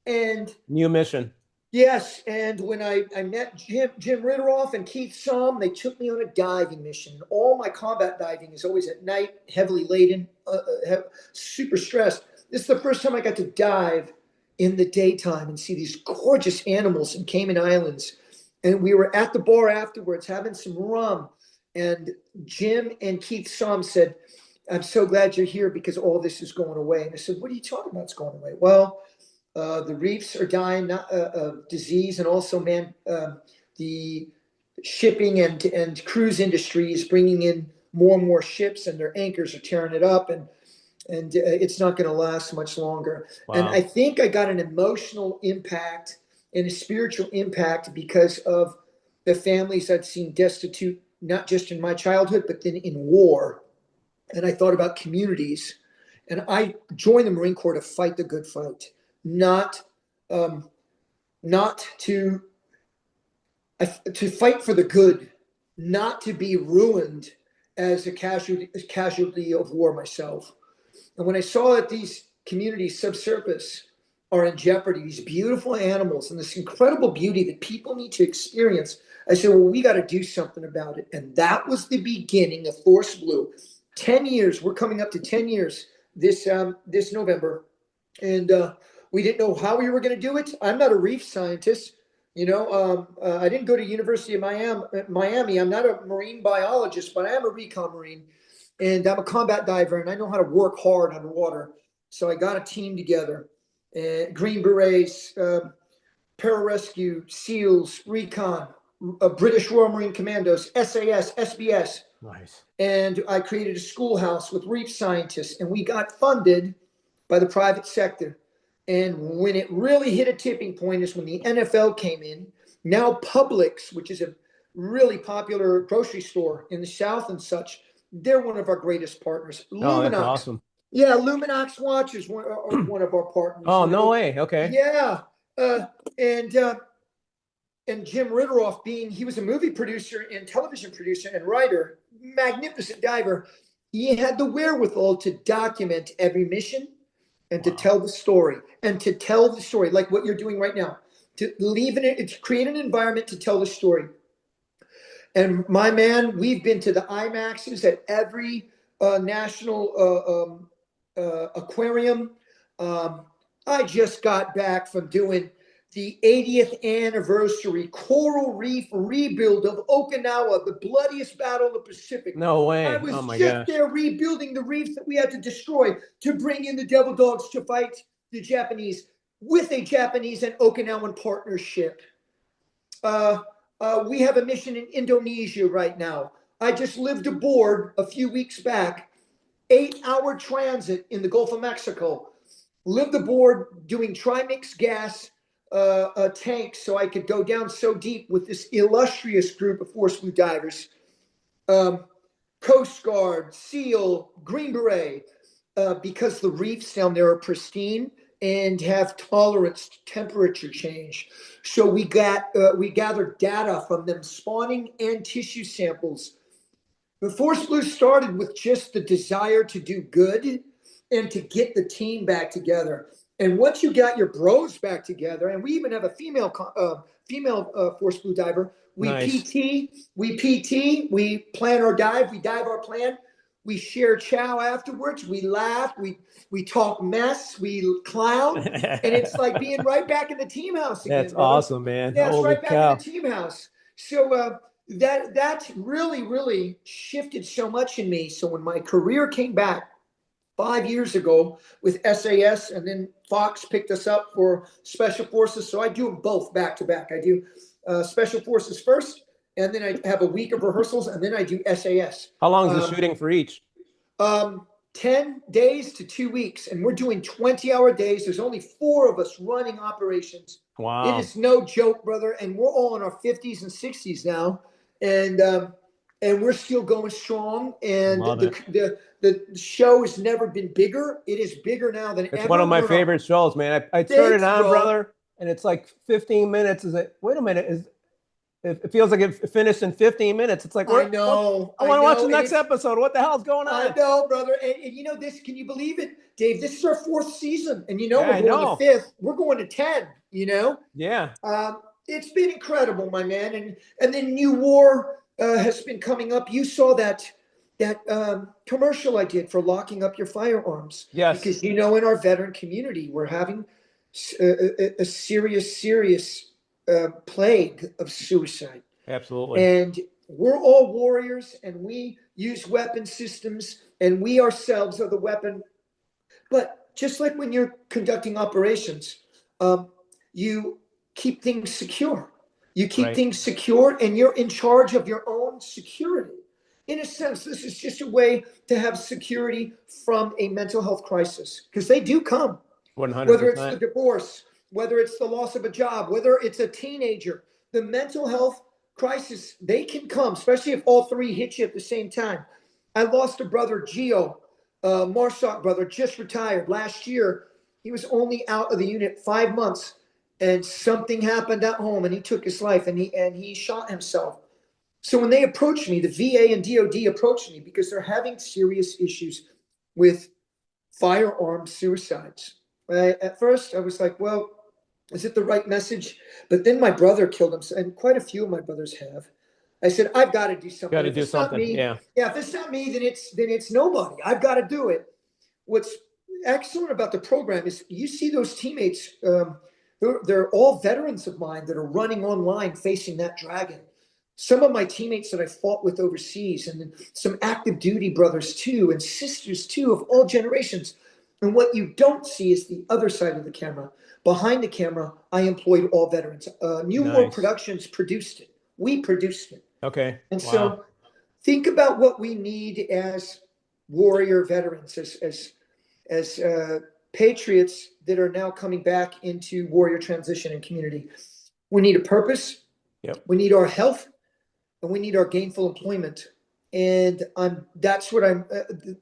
And New mission. yes, and when I met Jim Ritteroff and Keith Somm, they took me on a diving mission. All my combat diving is always at night, heavily laden, super stressed. This is the first time I got to dive in the daytime and see these gorgeous animals in Cayman Islands. And we were at the bar afterwards having some rum. And Jim and Keith Somm said, I'm so glad you're here because all this is going away. And I said, what are you talking about? It's going away. Well, the reefs are dying of disease, and also, man, the shipping and cruise industry is bringing in more and more ships, and their anchors are tearing it up. And and it's not going to last much longer. And Wow. I think I got an emotional impact and a spiritual impact because of the families I'd seen destitute, not just in my childhood, but then in war. And I thought about communities, and I joined the Marine Corps to fight the good fight, not um, not to fight for the good, not to be ruined as a casualty of war myself. And when I saw that these communities subsurface are in jeopardy, these beautiful animals and this incredible beauty that people need to experience, I said, well, we got to do something about it. And that was the beginning of Force Blue. 10 years, we're coming up to 10 years this November. And we didn't know how we were going to do it. I'm not a reef scientist. I didn't go to University of Miami. I'm not a marine biologist, but I am a recon Marine. And I'm a combat diver, and I know how to work hard underwater. So I got a team together. Green Berets, Pararescue, SEALs, Recon, British Royal Marine Commandos, SAS, SBS. Nice. And I created a schoolhouse with reef scientists, and we got funded by the private sector. And when it really hit a tipping point is when the NFL came in. Now Publix, which is a really popular grocery store in the South and such, they're one of our greatest partners. Oh, that's Luminox. awesome. Yeah, Luminox Watch is one of our partners. Oh, no way. Okay. Yeah. And Jim Ritteroff, he was a movie producer and television producer and writer, magnificent diver. He had the wherewithal to document every mission and to tell the story like what you're doing right now, to create an environment to tell the story. And my man, we've been to the IMAXs at every national aquarium. I just got back from doing the 80th anniversary coral reef rebuild of Okinawa, the bloodiest battle in the Pacific. No way. I was Oh my just gosh. there rebuilding the reefs that we had to destroy to bring in the Devil Dogs to fight the Japanese with a Japanese and Okinawan partnership. We have a mission in Indonesia right now. I just lived aboard a few weeks back, 8-hour transit in the Gulf of Mexico. Lived aboard doing trimix gas tanks so I could go down so deep with this illustrious group of Force Blue divers. Coast Guard, SEAL, Green Beret, because the reefs down there are pristine and have tolerance to temperature change. So we gathered data from them spawning and tissue samples. The Force Blue started with just the desire to do good and to get the team back together. And once you got your bros back together, and we even have a female Force Blue diver, Nice. we plan our dive, we dive our plan, we share chow afterwards, we laugh, we talk mess, we clown, and it's like being right back in the team house again. That's brother. awesome, man. Yeah, it's Holy right back cow. in the team house. So that really shifted so much in me. So when my career came back 5 years ago with SAS, and then Fox picked us up for Special Forces. So I do them both back to back. I do Special Forces first, and then I have a week of rehearsals, and then I do SAS. How long is the shooting for each? 10 days to 2 weeks, and we're doing 20-hour days. There's only 4 of us running operations. Wow. It is no joke, brother, and we're all in our 50s and 60s now, and we're still going strong. And the show has never been bigger. It is bigger now than ever. It's one of my favorite shows, man. I turned it on, brother, and it's like 15 minutes. Wait a minute, it feels like it finished in 15 minutes. It's like, I know. I want to watch the next episode. What the hell's going on? I know, brother. And you know this, can you believe it, Dave? This is our 4th season. And we're going to 5th. We're going to 10, Yeah. It's been incredible, my man. And then New War has been coming up. You saw that commercial I did for locking up your firearms. Yes. Because, in our veteran community, we're having a serious plague of suicide. Absolutely. And we're all warriors, and we use weapon systems, and we ourselves are the weapon. But just like when you're conducting operations, you keep things secure. You keep things secure, and you're in charge of your own security. in a sense, this is just a way to have security from a mental health crisis, because they do come. 100%. Whether it's the divorce, whether it's the loss of a job, whether it's a teenager, the mental health crisis, they can come, especially if all three hit you at the same time. I lost a brother, Gio, Marshak brother, just retired last year. He was only out of the unit 5 months, and something happened at home, and he took his life, and he shot himself. So when they approached me, the VA and DOD approached me because they're having serious issues with firearm suicides. At first, I was like, well, is it the right message? But then my brother killed himself, and quite a few of my brothers have. I said, I've got to do something. Got to do something. Me, yeah. If it's not me, then it's nobody. I've got to do it. What's excellent about the program is you see those teammates. They're all veterans of mine that are running online facing that dragon. Some of my teammates that I fought with overseas, and then some active duty brothers too, and sisters too, of all generations. And what you don't see is the other side of the camera. Behind the camera, I employed all veterans. New War Productions produced it. We produced it. Okay. And so think about what we need as warrior veterans, as patriots that are now coming back into warrior transition and community. We need a purpose. Yep. We need our health, and we need our gainful employment. And that's what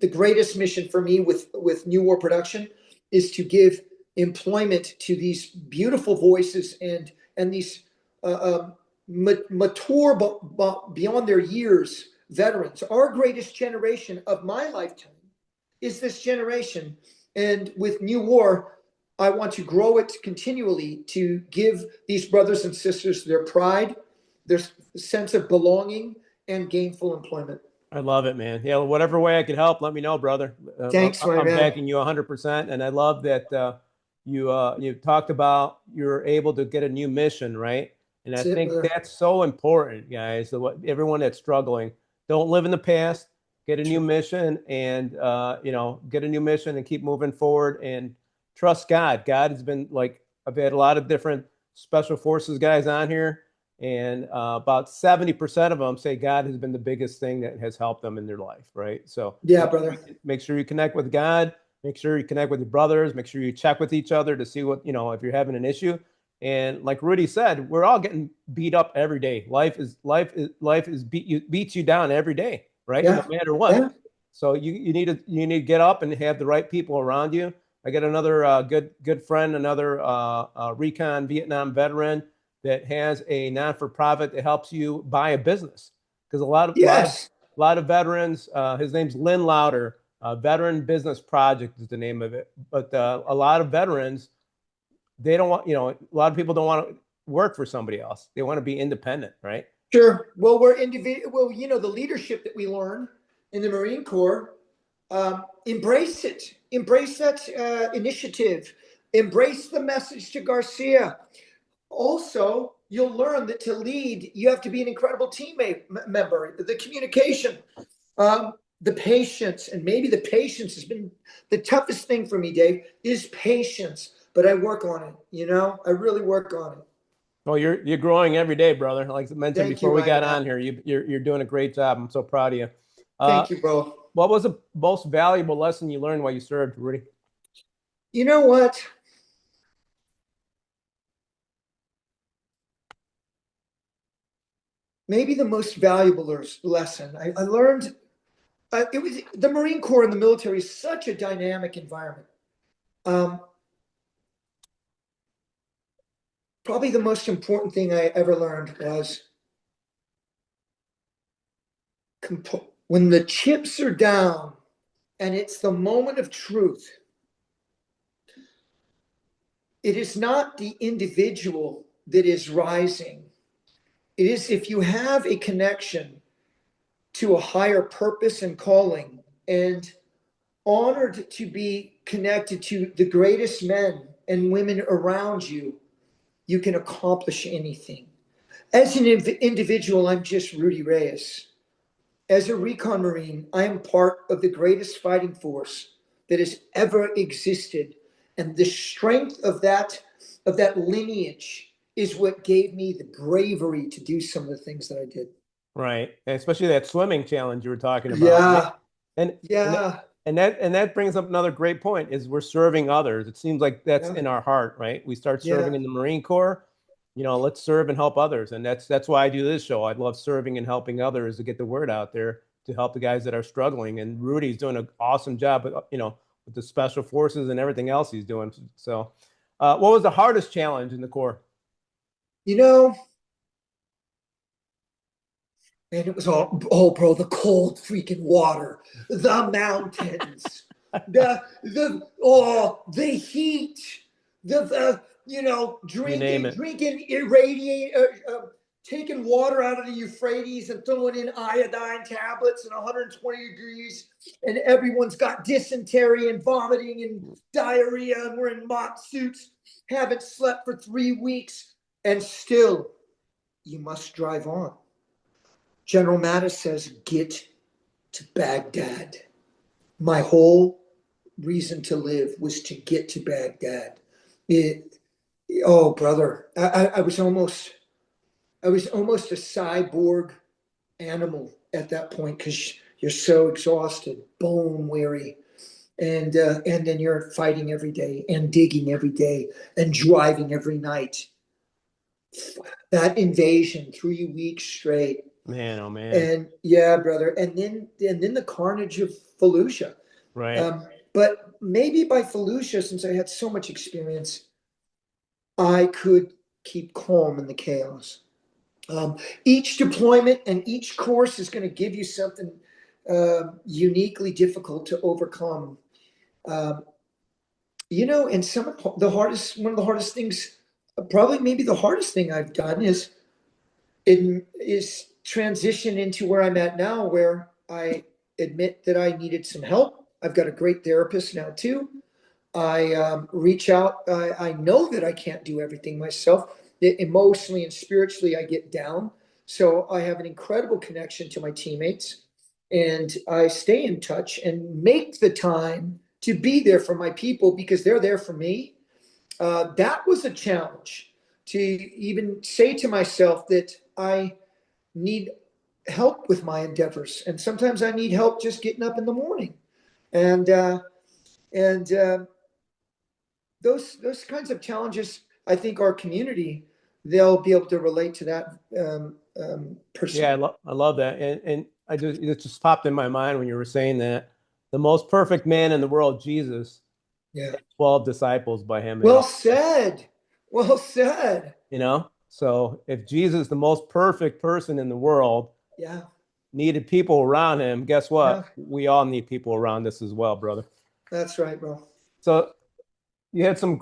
the greatest mission for me with New War Production is to give employment to these beautiful voices and these mature but beyond their years veterans. Our greatest generation of my lifetime is this generation. And with New War, I want to grow it continually to give these brothers and sisters their pride, their sense of belonging, and gainful employment. I love it, man. Yeah, whatever way I could help, let me know, brother. Thanks, my man. I'm backing you 100%, and I love that you talked about you're able to get a new mission, right? And I think that's so important, guys. Everyone that's struggling, don't live in the past. Get a new mission, and get a new mission and keep moving forward and trust God. God has been like, I've had a lot of different special forces guys on here, and about 70% of them say God has been the biggest thing that has helped them in their life, right? So yeah, brother. Make sure you connect with God. Make sure you connect with your brothers. Make sure you check with each other to see what, if you're having an issue. And like Rudy said, we're all getting beat up every day. Life beats you down every day, right? Yeah. No matter what. Yeah. So you need to get up and have the right people around you. I got another good friend, another Recon Vietnam veteran that has a non-for-profit that helps you buy a business, because a lot of veterans. His name's Lynn Louder. Veteran Business Project is the name of it. But a lot of veterans, they don't want. A lot of people don't want to work for somebody else. They want to be independent, right? Sure. Well, we're individual. Well, the leadership that we learn in the Marine Corps, embrace it. Embrace that initiative. Embrace the message to Garcia. Also, you'll learn that to lead, you have to be an incredible teammate member. The communication, the patience, and maybe the patience has been the toughest thing for me, Dave, is patience. But I work on it. I really work on it. Well, you're growing every day, brother. Like I mentioned before we got on here, you're doing a great job. I'm so proud of you. Thank you, bro. What was the most valuable lesson you learned while you served, Rudy? You know what? Maybe the most valuable lesson I learned, it was the Marine Corps and the military is such a dynamic environment. Probably the most important thing I ever learned was when the chips are down and it's the moment of truth, it is not the individual that is rising. It is if you have a connection to a higher purpose and calling, and honored to be connected to the greatest men and women around you, you can accomplish anything. As an individual, I'm just Rudy Reyes. As a Recon Marine, I am part of the greatest fighting force that has ever existed. And the strength of that lineage is what gave me the bravery to do some of the things that I did. Right. And especially that swimming challenge you were talking about. Yeah, And and that, yeah, and that brings up another great point is we're serving others. It seems like that's yeah, in our heart, right? We start serving yeah. in the Marine Corps, let's serve and help others. And that's why I do this show. I love serving and helping others to get the word out there to help the guys that are struggling. And Rudy's doing an awesome job, with the special forces and everything else he's doing. So, what was the hardest challenge in the Corps? You know, and it was all, oh, bro, the cold freaking water, the mountains, the heat, You name drinking, it. drinking, irradiate, taking water out of the Euphrates and throwing in iodine tablets and 120 degrees, and everyone's got dysentery and vomiting and diarrhea, and we're in mock suits, haven't slept for 3 weeks, and still, you must drive on. General Mattis says, get to Baghdad. My whole reason to live was to get to Baghdad. Oh, brother, I was almost a cyborg animal at that point because you're so exhausted, bone weary, and then you're fighting every day and digging every day and driving every night. That invasion, 3 weeks straight. Man, oh man. And yeah, brother, and then the carnage of Fallujah. Right. But maybe by Fallujah, since I had so much experience, I could keep calm in the chaos. Each deployment and each course is going to give you something uniquely difficult to overcome. Um, and one of the hardest things, probably maybe the hardest thing I've done is transition into where I'm at now, where I admit that I needed some help. I've got a great therapist now too. I reach out. I know that I can't do everything myself. Emotionally and spiritually, I get down. So I have an incredible connection to my teammates, and I stay in touch and make the time to be there for my people because they're there for me. That was a challenge to even say to myself that I need help with my endeavors, and sometimes I need help just getting up in the morning, and and those kinds of challenges. I think our community, they'll be able to relate to that Yeah, person. I love that. And it just popped in my mind when you were saying that the most perfect man in the world, Jesus, Yeah. had 12 disciples by him at Well all. said. Well said. So if Jesus, the most perfect person in the world, Yeah. needed people around him, guess Yeah. what? We all need people around us as well, brother. That's right, bro. So you had some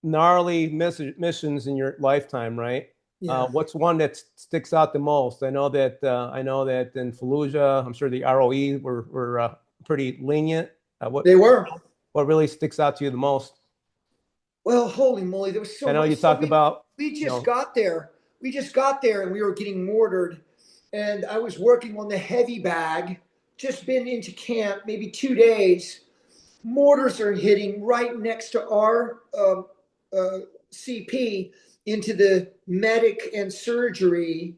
gnarly missions in your lifetime, right? Yeah. What's one that sticks out the most? I know that in Fallujah, I'm sure the ROE were pretty lenient. What They were. what really sticks out to you the most? Well, holy moly, there was I so know much. you So talked we about, we you just know, got there. We just got there and we were getting mortared. And I was working on the heavy bag, just been into camp, maybe 2 days. Mortars are hitting right next to our CP into the medic and surgery.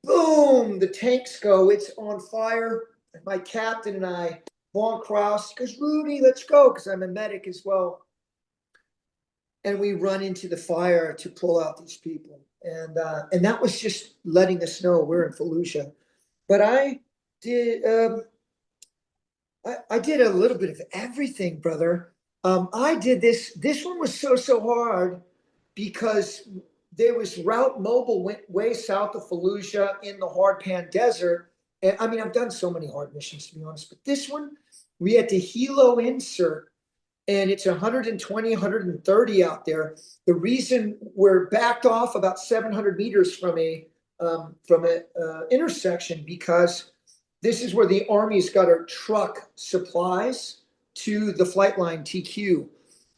Boom, the tanks go. It's on fire. My captain and I, Von Krause, goes, Rudy, let's go, because I'm a medic as well. And we run into the fire to pull out these people. And that was just letting us know we're in Fallujah. But did I did a little bit of everything, brother. I did this. This one was so hard because there was Route Mobile went way south of Fallujah in the hard pan desert. And I mean, I've done so many hard missions to be honest, but this one we had to helo insert, and it's 120, 130 out there. The reason we're backed off about 700 meters from a intersection because this is where the Army's got to truck supplies to the flight line TQ,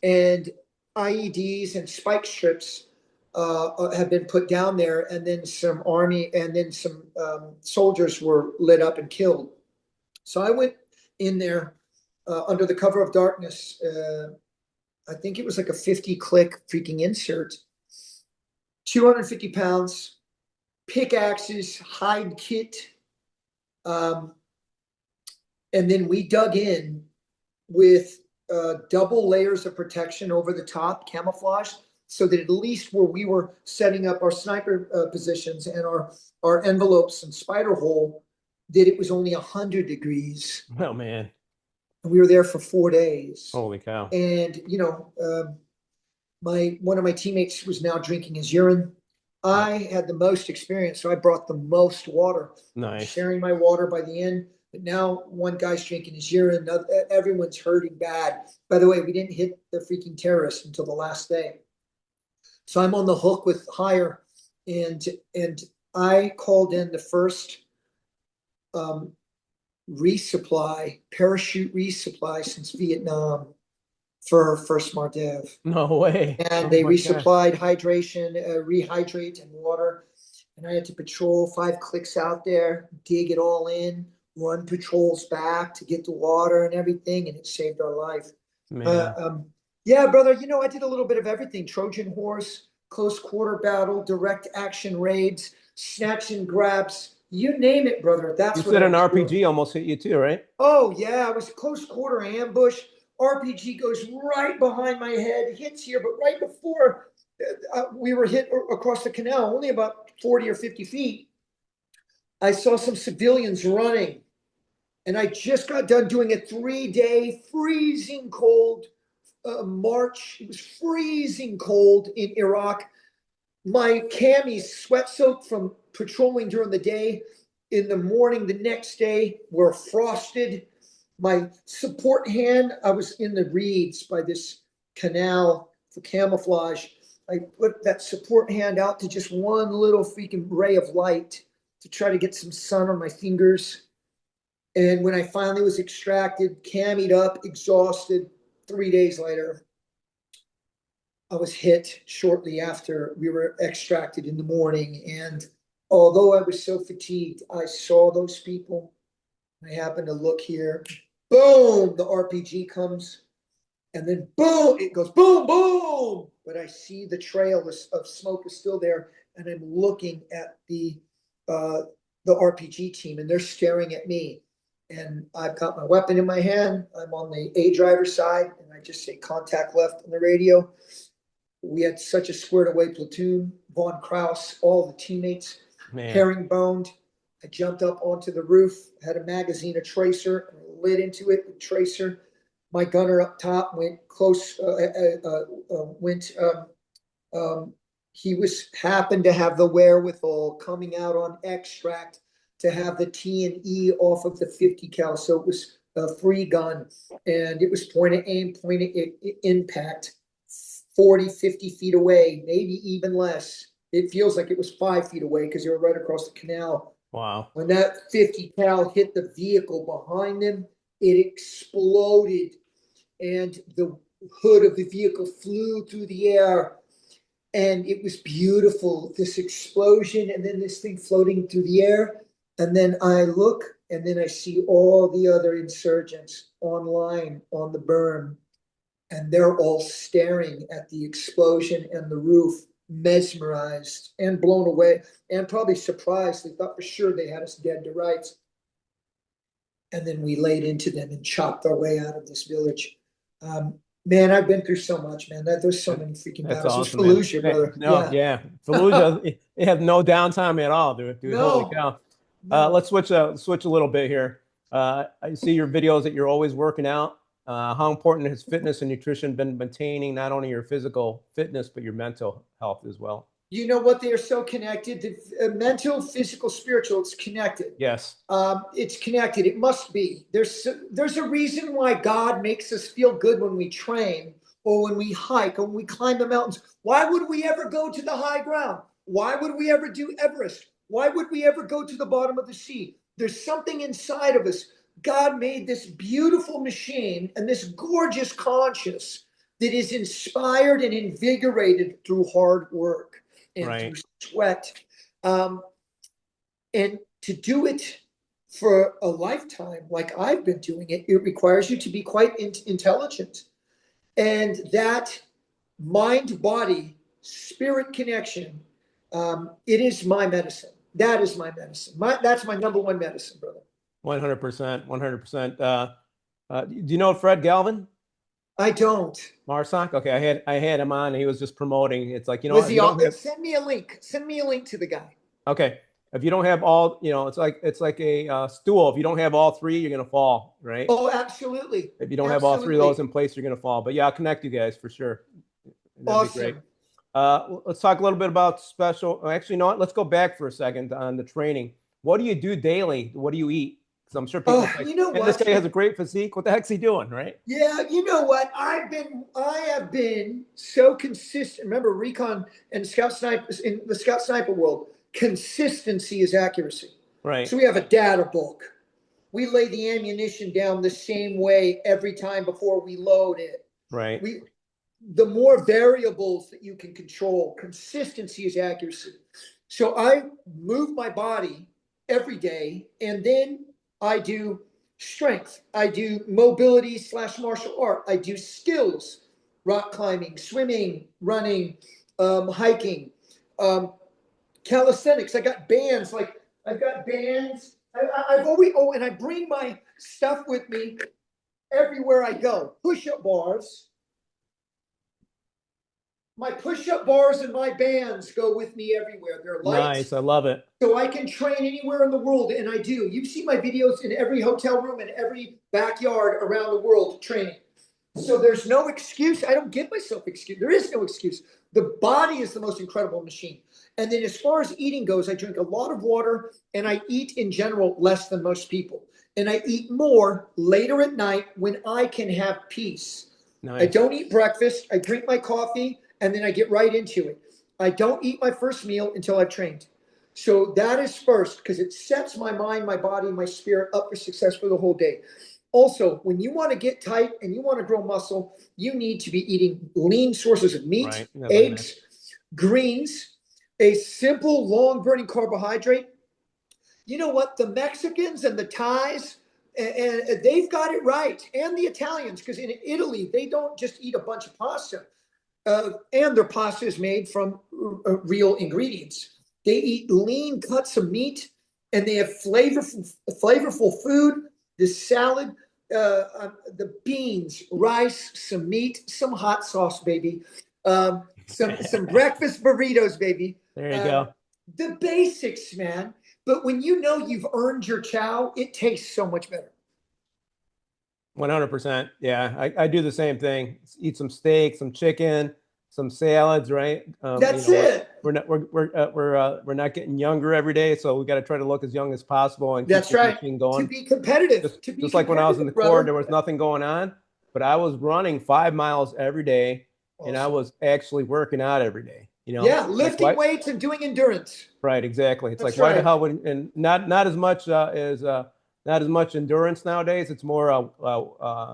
and IEDs and spike strips have been put down there, and then some Army and then some soldiers were lit up and killed. So I went in there under the cover of darkness. I think it was like a 50 click freaking insert, 250 pounds, pickaxes, hide kit. And then we dug in with double layers of protection over the top, camouflage, so that at least where we were setting up our sniper positions and our envelopes and spider hole, that it was only 100 degrees. Oh man. And we were there for 4 days. Holy cow. And, you know, one of my teammates was now drinking his urine. I had the most experience, so I brought the most water. Nice. Sharing my water by the end. But now one guy's drinking his urine. Everyone's hurting bad. By the way, we didn't hit the freaking terrorists until the last day. So I'm on the hook with hire, and I called in the first parachute resupply since Vietnam for First Mardev. No way. And they resupplied hydration, rehydrate and water. And I had to patrol 5 clicks out there, dig it all in, run patrols back to get the water and everything, and it saved our life. Yeah, brother, you know, I did a little bit of everything. Trojan horse, close quarter battle, direct action raids, snatch and grabs, you name it, brother. That's you what said I an was RPG doing. almost hit you too, right? Oh, yeah, it was close quarter ambush. RPG goes right behind my head, hits here, but right before we were hit across the canal, only about 40 or 50 feet, I saw some civilians running. And I just got done doing a 3-day freezing cold march. It was freezing cold in Iraq. My camis sweat soaked from patrolling during the day. In the morning, the next day, were frosted. My support hand, I was in the reeds by this canal for camouflage. I put that support hand out to just one little freaking ray of light to try to get some sun on my fingers. And when I finally was extracted, cammied up, exhausted, 3 days later, I was hit shortly after we were extracted in the morning. And although I was so fatigued, I saw those people. I happened to look here. Boom, the RPG comes. And then boom, it goes boom, boom. But I see the trail of smoke is still there. And I'm looking at the RPG team, and they're staring at me. And I've got my weapon in my hand. I'm on the A driver side, and I just say contact left on the radio. We had such a squared away platoon. Von Krause, all the teammates, herringboned. I jumped up onto the roof, had a magazine, a tracer, lit into it, a tracer. My gunner up top went close, he happened to have the wherewithal coming out on extract to have the T&E off of the 50 cal. So it was a free gun, and it was point of aim, point of impact, 40, 50 feet away, maybe even less. It feels like it was 5 feet away because they were right across the canal. Wow. When that 50 cal hit the vehicle behind them, it exploded, and the hood of the vehicle flew through the air. And it was beautiful, this explosion, and then this thing floating through the air. And then I look, and then I see all the other insurgents online on the berm, and they're all staring at the explosion and the roof, mesmerized and blown away, and probably surprised. They thought for sure they had us dead to rights. And then we laid into them and chopped our way out of this village. Man, I've been through so much, man. There's so many freaking battles. Awesome, Fallujah, man. brother. No, yeah. Fallujah, you have no downtime at all, dude. No. Holy cow. Let's switch a little bit here. I see your videos that you're always working out. How important has fitness and nutrition been maintaining not only your physical fitness, but your mental health as well? You know what? They are so connected. The mental, physical, spiritual, it's connected. Yes. It's connected. It must be. There's a reason why God makes us feel good when we train or when we hike or when we climb the mountains. Why would we ever go to the high ground? Why would we ever do Everest? Why would we ever go to the bottom of the sea? There's something inside of us. God made this beautiful machine and this gorgeous conscious that is inspired and invigorated through hard work and through sweat. And to do it for a lifetime, like I've been doing it, it requires you to be quite intelligent. And that mind-body spirit connection, it is my medicine. That is my medicine. That's my number one medicine, brother. 100%, 100%. Do you know Fred Galvin? I don't. Marsoc? Okay, I had him on. He was just promoting. It's like, Was if he you all? don't have, Send me a link. Send me a link to the guy. okay, if you don't have all, it's like a stool. If you don't have all three, you're gonna fall, right? Oh, absolutely. If you don't have all three of those Absolutely. in place, you're gonna fall. But yeah, I'll connect you guys for sure. That'd be great. Awesome. Let's talk a little bit about special. Actually, you know what? Let's go back for a second on the training. What do you do daily? What do you eat? Because I'm sure people say, You know "Man, this what? guy has a great physique. What the heck's he doing?" Right? Yeah, you know what? I have been so consistent. Remember, recon and scout snipers in the scout sniper world, consistency is accuracy. Right. So we have a data book. We lay the ammunition down the same way every time before we load it. Right. The more variables that you can control, consistency is accuracy. So I move my body every day, and then I do strength. I do mobility / martial art. I do skills, rock climbing, swimming, running, hiking, calisthenics. I got bands. Like I've got bands. I've always, and I bring my stuff with me everywhere I go. Push-up bars. My push-up bars and my bands go with me everywhere. They're light, Nice. I love it. so I can train anywhere in the world, and I do. You see my videos in every hotel room and every backyard around the world training. So there's no excuse. I don't give myself excuse. There is no excuse. The body is the most incredible machine. And then as far as eating goes, I drink a lot of water, and I eat in general less than most people. And I eat more later at night when I can have peace. Nice. I don't eat breakfast. I drink my coffee, and then I get right into it. I don't eat my first meal until I've trained. So that is first, because it sets my mind, my body, my spirit up for success for the whole day. Also, when you want to get tight and you want to grow muscle, you need to be eating lean sources of meat, Right. eggs, greens, a simple, long burning carbohydrate. You know what? The Mexicans and the Thais, and they've got it right. And the Italians, because in Italy, they don't just eat a bunch of pasta. And their pasta is made from real ingredients. They eat lean cuts of meat, and they have flavorful food. The salad, the beans, rice, some meat, some hot sauce, baby. Some breakfast burritos, baby. There you go. The basics, man. But when you know you've earned your chow, it tastes so much better. 100%. Yeah, I do the same thing. Eat some steak, some chicken, some salads, right? That's it. We're not getting younger every day, so we got to try to look as young as possible and keep That's this right. machine going. To be competitive. Just like when I was in the Corps, there was nothing going on, but I was running 5 miles every day, and I was actually working out every day. Yeah, lifting weights and doing endurance. Right, exactly. It's That's like, why the right. hell would, and not as much not as much endurance nowadays. It's more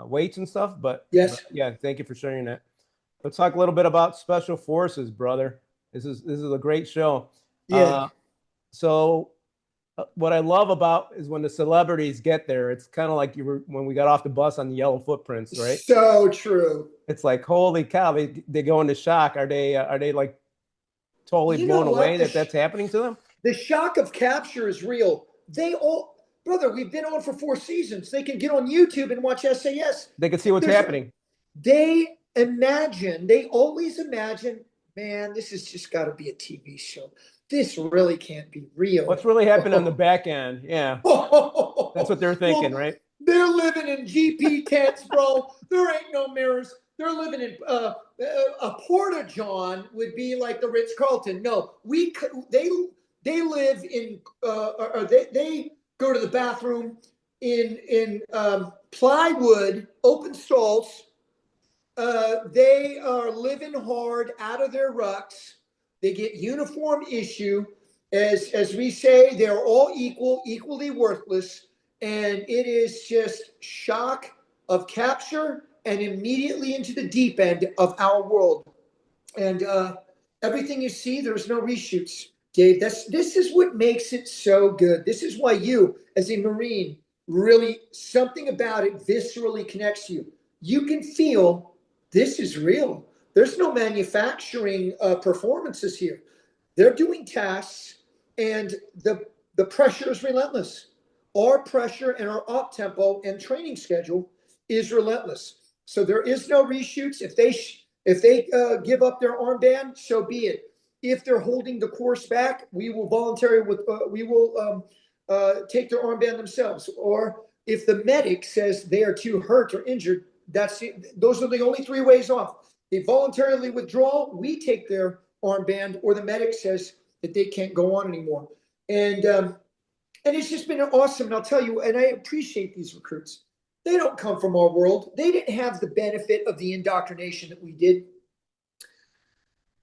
weights and stuff. But yes, yeah, thank you for sharing that. Let's talk a little bit about special forces, brother. This is a great show. Yeah. So what I love about is when the celebrities get there. It's kind of like when we got off the bus on the Yellow Footprints, right? So true. It's like, holy cow, they go into shock. Are they like totally blown away that that's happening to them? The shock of capture is real. Brother, we've been on for 4 seasons. They can get on YouTube and watch SAS. They can see what's happening. They always imagine, man, this has just got to be a TV show. This really can't be real. What's really happening on the back end? Yeah. That's what they're thinking, right? They're living in GP tents, bro. There ain't no mirrors. They're living in a Porta-John would be like the Ritz-Carlton. No, they live in or they go to the bathroom in plywood, open stalls. They are living hard out of their rucks. They get uniform issue. As we say, they're all equally worthless. And it is just shock of capture and immediately into the deep end of our world. And everything you see, there's no reshoots, Dave. This is what makes it so good. This is why you, as a Marine, really, something about it viscerally connects you. You can feel this is real. There's no manufacturing performances here. They're doing tasks And the pressure is relentless. Our pressure and our op tempo and training schedule is relentless. So there is no reshoots. If they give up their armband, so be it. If they're holding the course back, we will take their armband themselves. Or if the medic says they are too hurt or injured, those are the only three ways off. They voluntarily withdraw, we take their armband, or the medic says that they can't go on anymore. And it's just been awesome. And I'll tell you, and I appreciate these recruits. They don't come from our world. They didn't have the benefit of the indoctrination that we did.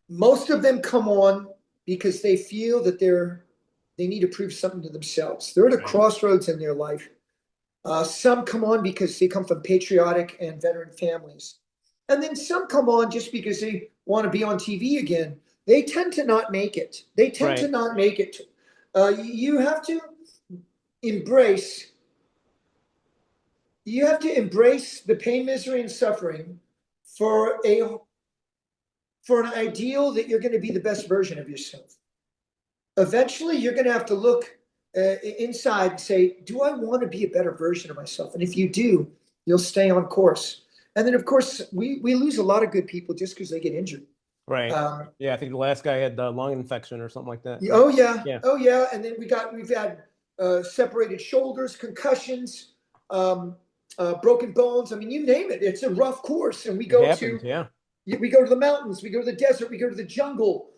Most of them come on because they feel that they need to prove something to themselves. They're at a crossroads in their life. Some come on because they come from patriotic and veteran families. And then some come on just because they want to be on TV again. They tend to not make it. You have to embrace the pain, misery, and suffering for an ideal that you're going to be the best version of yourself. Eventually, you're going to have to look inside and say, do I want to be a better version of myself? And if you do, you'll stay on course. And then, of course, we lose a lot of good people just because they get injured. Right. Yeah, I think the last guy had lung infection or something like that. Oh yeah. And then we've had separated shoulders, concussions, broken bones. I mean, you name it. It's a rough course, and we go to the mountains, we go to the desert, we go to the jungle,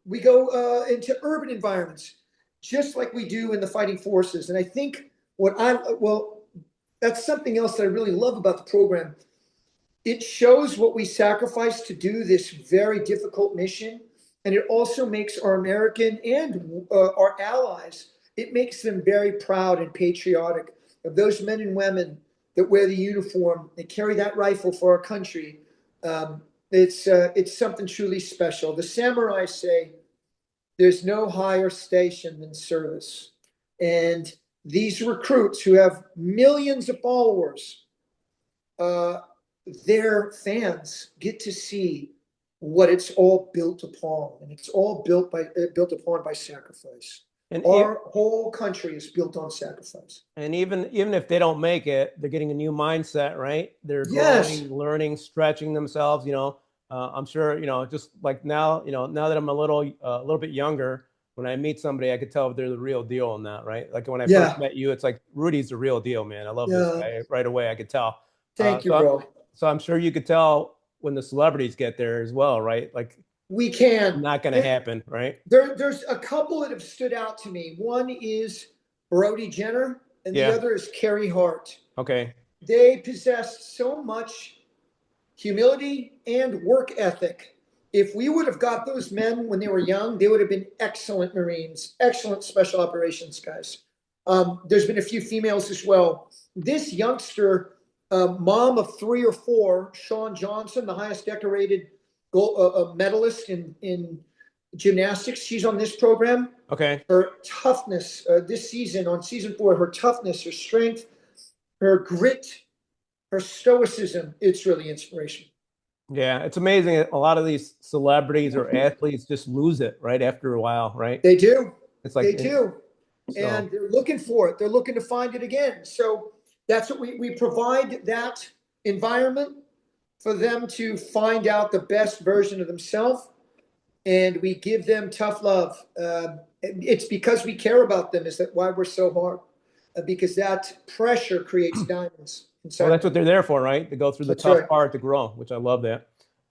we go into urban environments, just like we do in the fighting forces. And I think that's something else that I really love about the program. It shows what we sacrifice to do this very difficult mission. And it also makes our American and our allies, it makes them very proud and patriotic of those men and women that wear the uniform and carry that rifle for our country. It's something truly special. The samurai say there's no higher station than service. And these recruits who have millions of followers, their fans get to see what it's all built upon, and it's all built upon by sacrifice. And our whole country is built on sacrifice. And even if they don't make it, they're getting a new mindset, right? They're growing, learning, stretching themselves. I'm sure, just like now, now that I'm a little bit younger, when I meet somebody, I could tell if they're the real deal in that, right? Like when I first met you, it's like, Rudy's the real deal, man. I love this guy. Right away, I could tell. Thank you, bro. So I'm sure you could tell when the celebrities get there as well, right? Like we can. Not going to happen, right? There's a couple that have stood out to me. One is Brody Jenner, and the other is Carrie Hart. Okay. They possess so much humility and work ethic. If we would have got those men when they were young, they would have been excellent Marines, excellent special operations guys. There's been a few females as well. This youngster, mom of 3 or 4, Shawn Johnson, the highest decorated gold medalist in gymnastics, she's on this program. Okay. Her toughness this season, on season 4, her toughness, her strength, her grit, her stoicism, it's really inspirational. Yeah, it's amazing. A lot of these celebrities or athletes just lose it right after a while, right? They do. It's like they do. And they're looking for it. They're looking to find it again. So that's what we provide, that environment for them to find out the best version of themselves. And we give them tough love. It's because we care about them. Is that why we're so hard? Because that pressure creates diamonds. Well, that's what they're there for, right? To go through the tough part to grow, which I love that.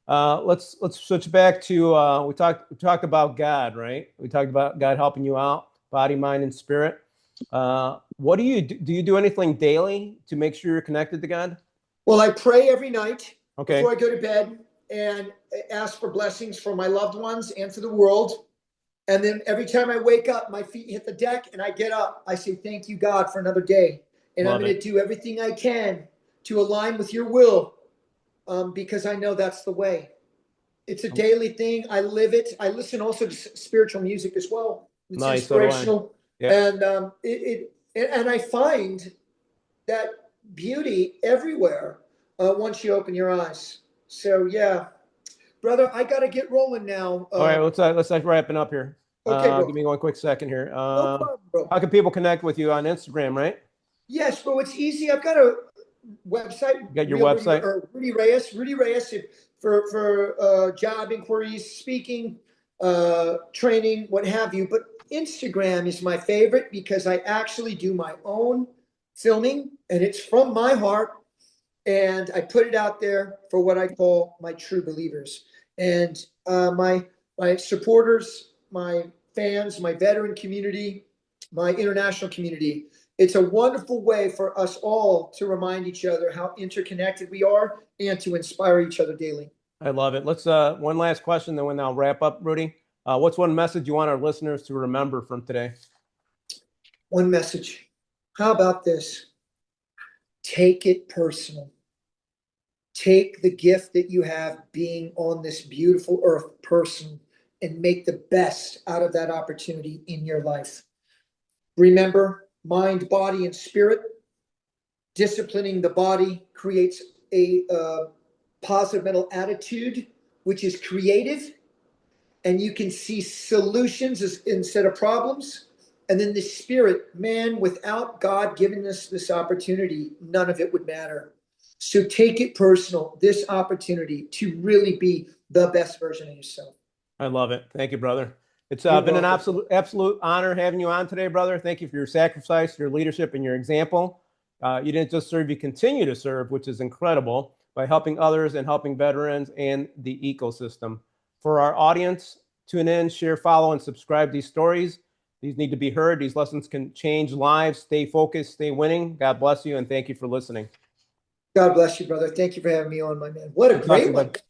Let's switch back to we talked about God, right? We talked about God helping you out, body, mind, and spirit. What do you do? Do you do anything daily to make sure you're connected to God? Well, I pray every night before I go to bed and ask for blessings for my loved ones and for the world. And then every time I wake up, my feet hit the deck and I get up. I say, thank you, God, for another day. And I'm going to do everything I can to align with your will, because I know that's the way. It's a daily thing. I live it. I listen also to spiritual music as well. It's inspirational. And and I find that beauty everywhere once you open your eyes. So yeah, brother, I got to get rolling now. All right, let's wrapping up here. Okay, bro. Give me one quick second here. No problem, bro. How can people connect with you on Instagram, right? Yes, bro. It's easy. I've got a website. You got your Real website? Rudy Reyes. Rudy Reyes for job inquiries, speaking, training, what have you. But Instagram is my favorite because I actually do my own filming, and it's from my heart. And I put it out there for what I call my true believers. And my supporters, my fans, my veteran community, my international community. It's a wonderful way for us all to remind each other how interconnected we are and to inspire each other daily. I love it. Let's one last question, then we'll wrap up, Rudy. What's one message you want our listeners to remember from today? One message. How about this? Take it personal. Take the gift that you have being on this beautiful earth personal and make the best out of that opportunity in your life. Remember, mind, body, and spirit. Disciplining the body creates a positive mental attitude, which is creative, and you can see solutions instead of problems. And then the spirit, man, without God giving us this opportunity, none of it would matter. So take it personal, this opportunity to really be the best version of yourself. I love it. Thank you, brother. It's You're been an welcome. absolute honor having you on today, brother. Thank you for your sacrifice, your leadership, and your example. You didn't just serve, you continue to serve, which is incredible, by helping others and helping veterans and the ecosystem. For our audience, tune in, share, follow, and subscribe to these stories. These need to be heard. These lessons can change lives. Stay focused, stay winning. God bless you, and thank you for listening. God bless you, brother. Thank you for having me on, my man. What a Good great talking, one. bud.